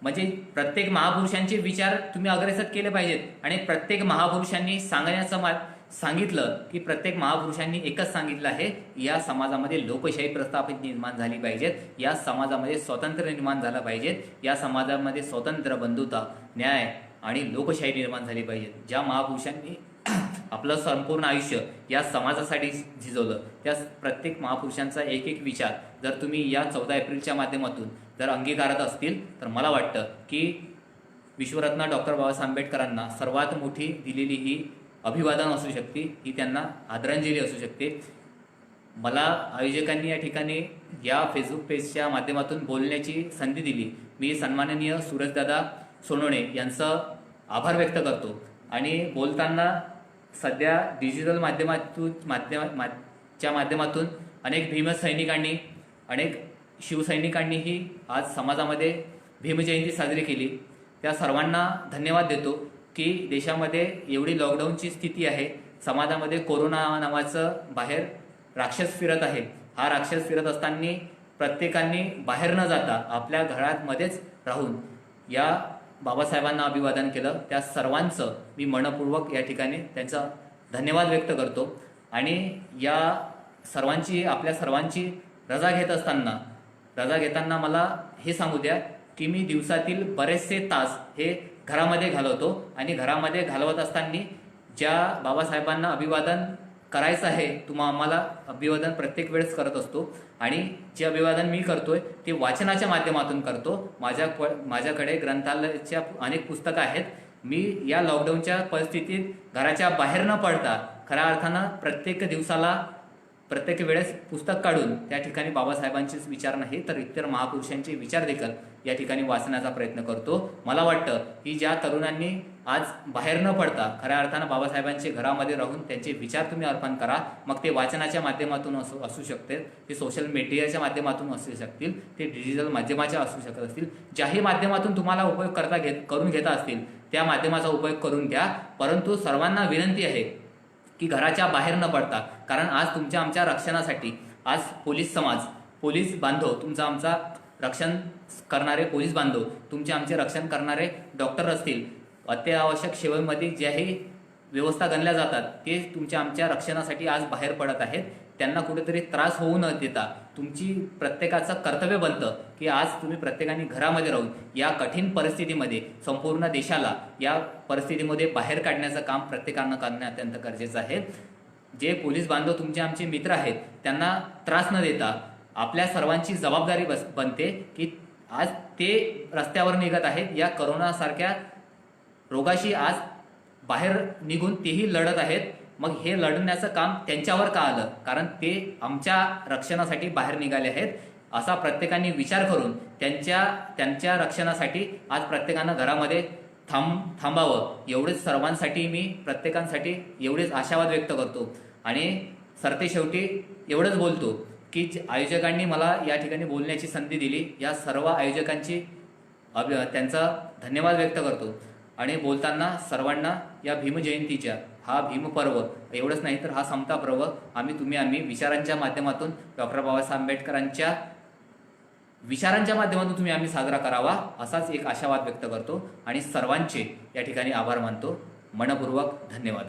म्हणजे प्रत्येक महापुरुषांचे विचार अग्रेसर केले पाहिजेत आणि प्रत्येक महापुरुषांनी सांगितलं की प्रत्येक महापुरुषांनी एकच सांगितलं आहे, या समाजामध्ये लोकशाही प्रस्थापित निर्माण झाली पाहिजेत, या समाजामध्ये स्वातंत्र्य निर्माण झालं पाहिजेत, या समाजामध्ये स्वतंत्र, बंधुता, न्याय आणि लोकशाही निर्माण झाली पाहिजे. ज्या महापुरुषांनी आपलं संपूर्ण आयुष्य या समाजासाठी झिजवलं त्या प्रत्येक महापुरुषांचा एक विचार जर या 14 एप्रिलच्या माध्यमातून जर अंगीकारत असतील तर मला वाटतं की विश्वरत्न डॉक्टर बाबासाहेब आंबेडकरांना सर्वात मोठी दिलेली ही अभिवादन असू शकते, ही त्यांना आदरांजली असू शकते. मला आयोजकांनी या ठिकाणी या फेसबुक पेजच्या माध्यमातून बोलण्याची संधी दिली. मी सन्माननीय सूरजदादा सोनवणे यांचं आभार व्यक्त करतो. आणि बोलताना सध्या डिजिटल माध्यमातून अनेक भीमसैनिकांनी, अनेक शिवसैनिकांनीही आज समाजामध्ये भीमजयंती साजरी केली. त्या सर्वांना धन्यवाद देतो की देशामध्ये एवढी लॉकडाऊनची स्थिती आहे, समाजामध्ये कोरोना नावाचं बाहेर राक्षस फिरत आहे. हा राक्षस फिरत असताना प्रत्येकाने बाहेर न जाता आपल्या घरामध्येच राहून या बाबासाहेबांना अभिवादन केलं. त्या सर्वांचं मी मनपूर्वक या ठिकाणी त्यांचा धन्यवाद व्यक्त करतो. आणि या आपल्या सर्वांची रजा घेताना मला हे सांगू द्या की मी दिवसातील बरेचसे तास हे घरामध्ये घालवतो आणि घरामध्ये घालवत असताना ज्या बाबासाहेबांना अभिवादन करायचं आहे आम्हाला अभिवादन प्रत्येक वेळेस करत असतो. आणि जे अभिवादन मी करतोय ते वाचनाच्या माध्यमातून करतो. माझ्याकडे ग्रंथालयाच्या अनेक पुस्तकं आहेत मी या लॉकडाऊनच्या परिस्थितीत घराच्या बाहेर न पडता खऱ्या अर्थानं प्रत्येक दिवसाला प्रत्येक वेळेस पुस्तक काढून त्या ठिकाणी बाबासाहेबांचेच विचार नाही तर इतर महापुरुषांचे विचार देखील या ठिकाणी वाचण्याचा प्रयत्न करतो. मला वाटतं की ज्या तरुणांनी आज बाहेर न पडता खऱ्या अर्थानं बाबासाहेबांचे घरामध्ये राहून त्यांचे विचार तुम्ही अर्पण करा. मग ते वाचनाच्या माध्यमातून असू शकते, ते सोशल मीडियाच्या माध्यमातून असू शकतील, ते डिजिटल माध्यमाच्या असू शकत असतील. ज्याही माध्यमातून तुम्हाला उपयोग करून घेता असतील त्या माध्यमाचा उपयोग करून घ्या. परंतु सर्वांना विनंती आहे की घराच्या बाहेर न पडता, कारण आज तुमच्या आमच्या रक्षणासाठी आज पोलीस समाज, पोलीस बांधव, तुमचा आमचा रक्षण करणारे पोलीस बांधव, तुमचे आमचे रक्षण करणारे डॉक्टर असतील, अत्यावश्यक सेवेमध्ये ज्याही व्यवस्था गणल्या जातात ते तुमच्या आमच्या रक्षणासाठी आज बाहेर पडत आहेत. त्यांना कुठेतरी त्रास होऊ न देता तुमची प्रत्येकाचं कर्तव्य बनतं की आज तुम्ही प्रत्येकाने घरामध्ये राहून या कठीण परिस्थितीमध्ये संपूर्ण देशाला या परिस्थितीमध्ये बाहेर काढण्याचं काम प्रत्येकानं करणं अत्यंत गरजेचं आहे. जे पोलीस बांधव तुमचे आमचे मित्र आहेत त्यांना त्रास न देता आपल्या सर्वांची जबाबदारी बनते की आज ते रस्त्यावर निघत आहेत या करोनासारख्या रोगाशी आज बाहेर निघून तेही लढत आहेत. मग हे लढण्याचं काम त्यांच्यावर का आलं? कारण ते आमच्या रक्षणासाठी बाहेर निघाले आहेत. असा प्रत्येकाने विचार करून त्यांच्या रक्षणासाठी आज प्रत्येकानं घरामध्ये थांबावं एवढेच सर्वांसाठी मी प्रत्येकांसाठी एवढेच आशावाद व्यक्त करतो. आणि सरतेशेवटी एवढंच बोलतो की आयोजकांनी मला या ठिकाणी बोलण्याची संधी दिली, या सर्व आयोजकांची त्यांचा धन्यवाद व्यक्त करतो. आणि बोलताना सर्वांना या भीमजयंतीच्या, हा भीमपर्व एवढंच नाही तर हा समता पर्व आम्ही विचारांच्या माध्यमातून डॉक्टर बाबासाहेब आंबेडकरांच्या विचारांच्या माध्यमातून आम्ही साजरा करावा असाच एक आशावाद व्यक्त करतो आणि सर्वांचे या ठिकाणी आभार मानतो. मनपूर्वक धन्यवाद.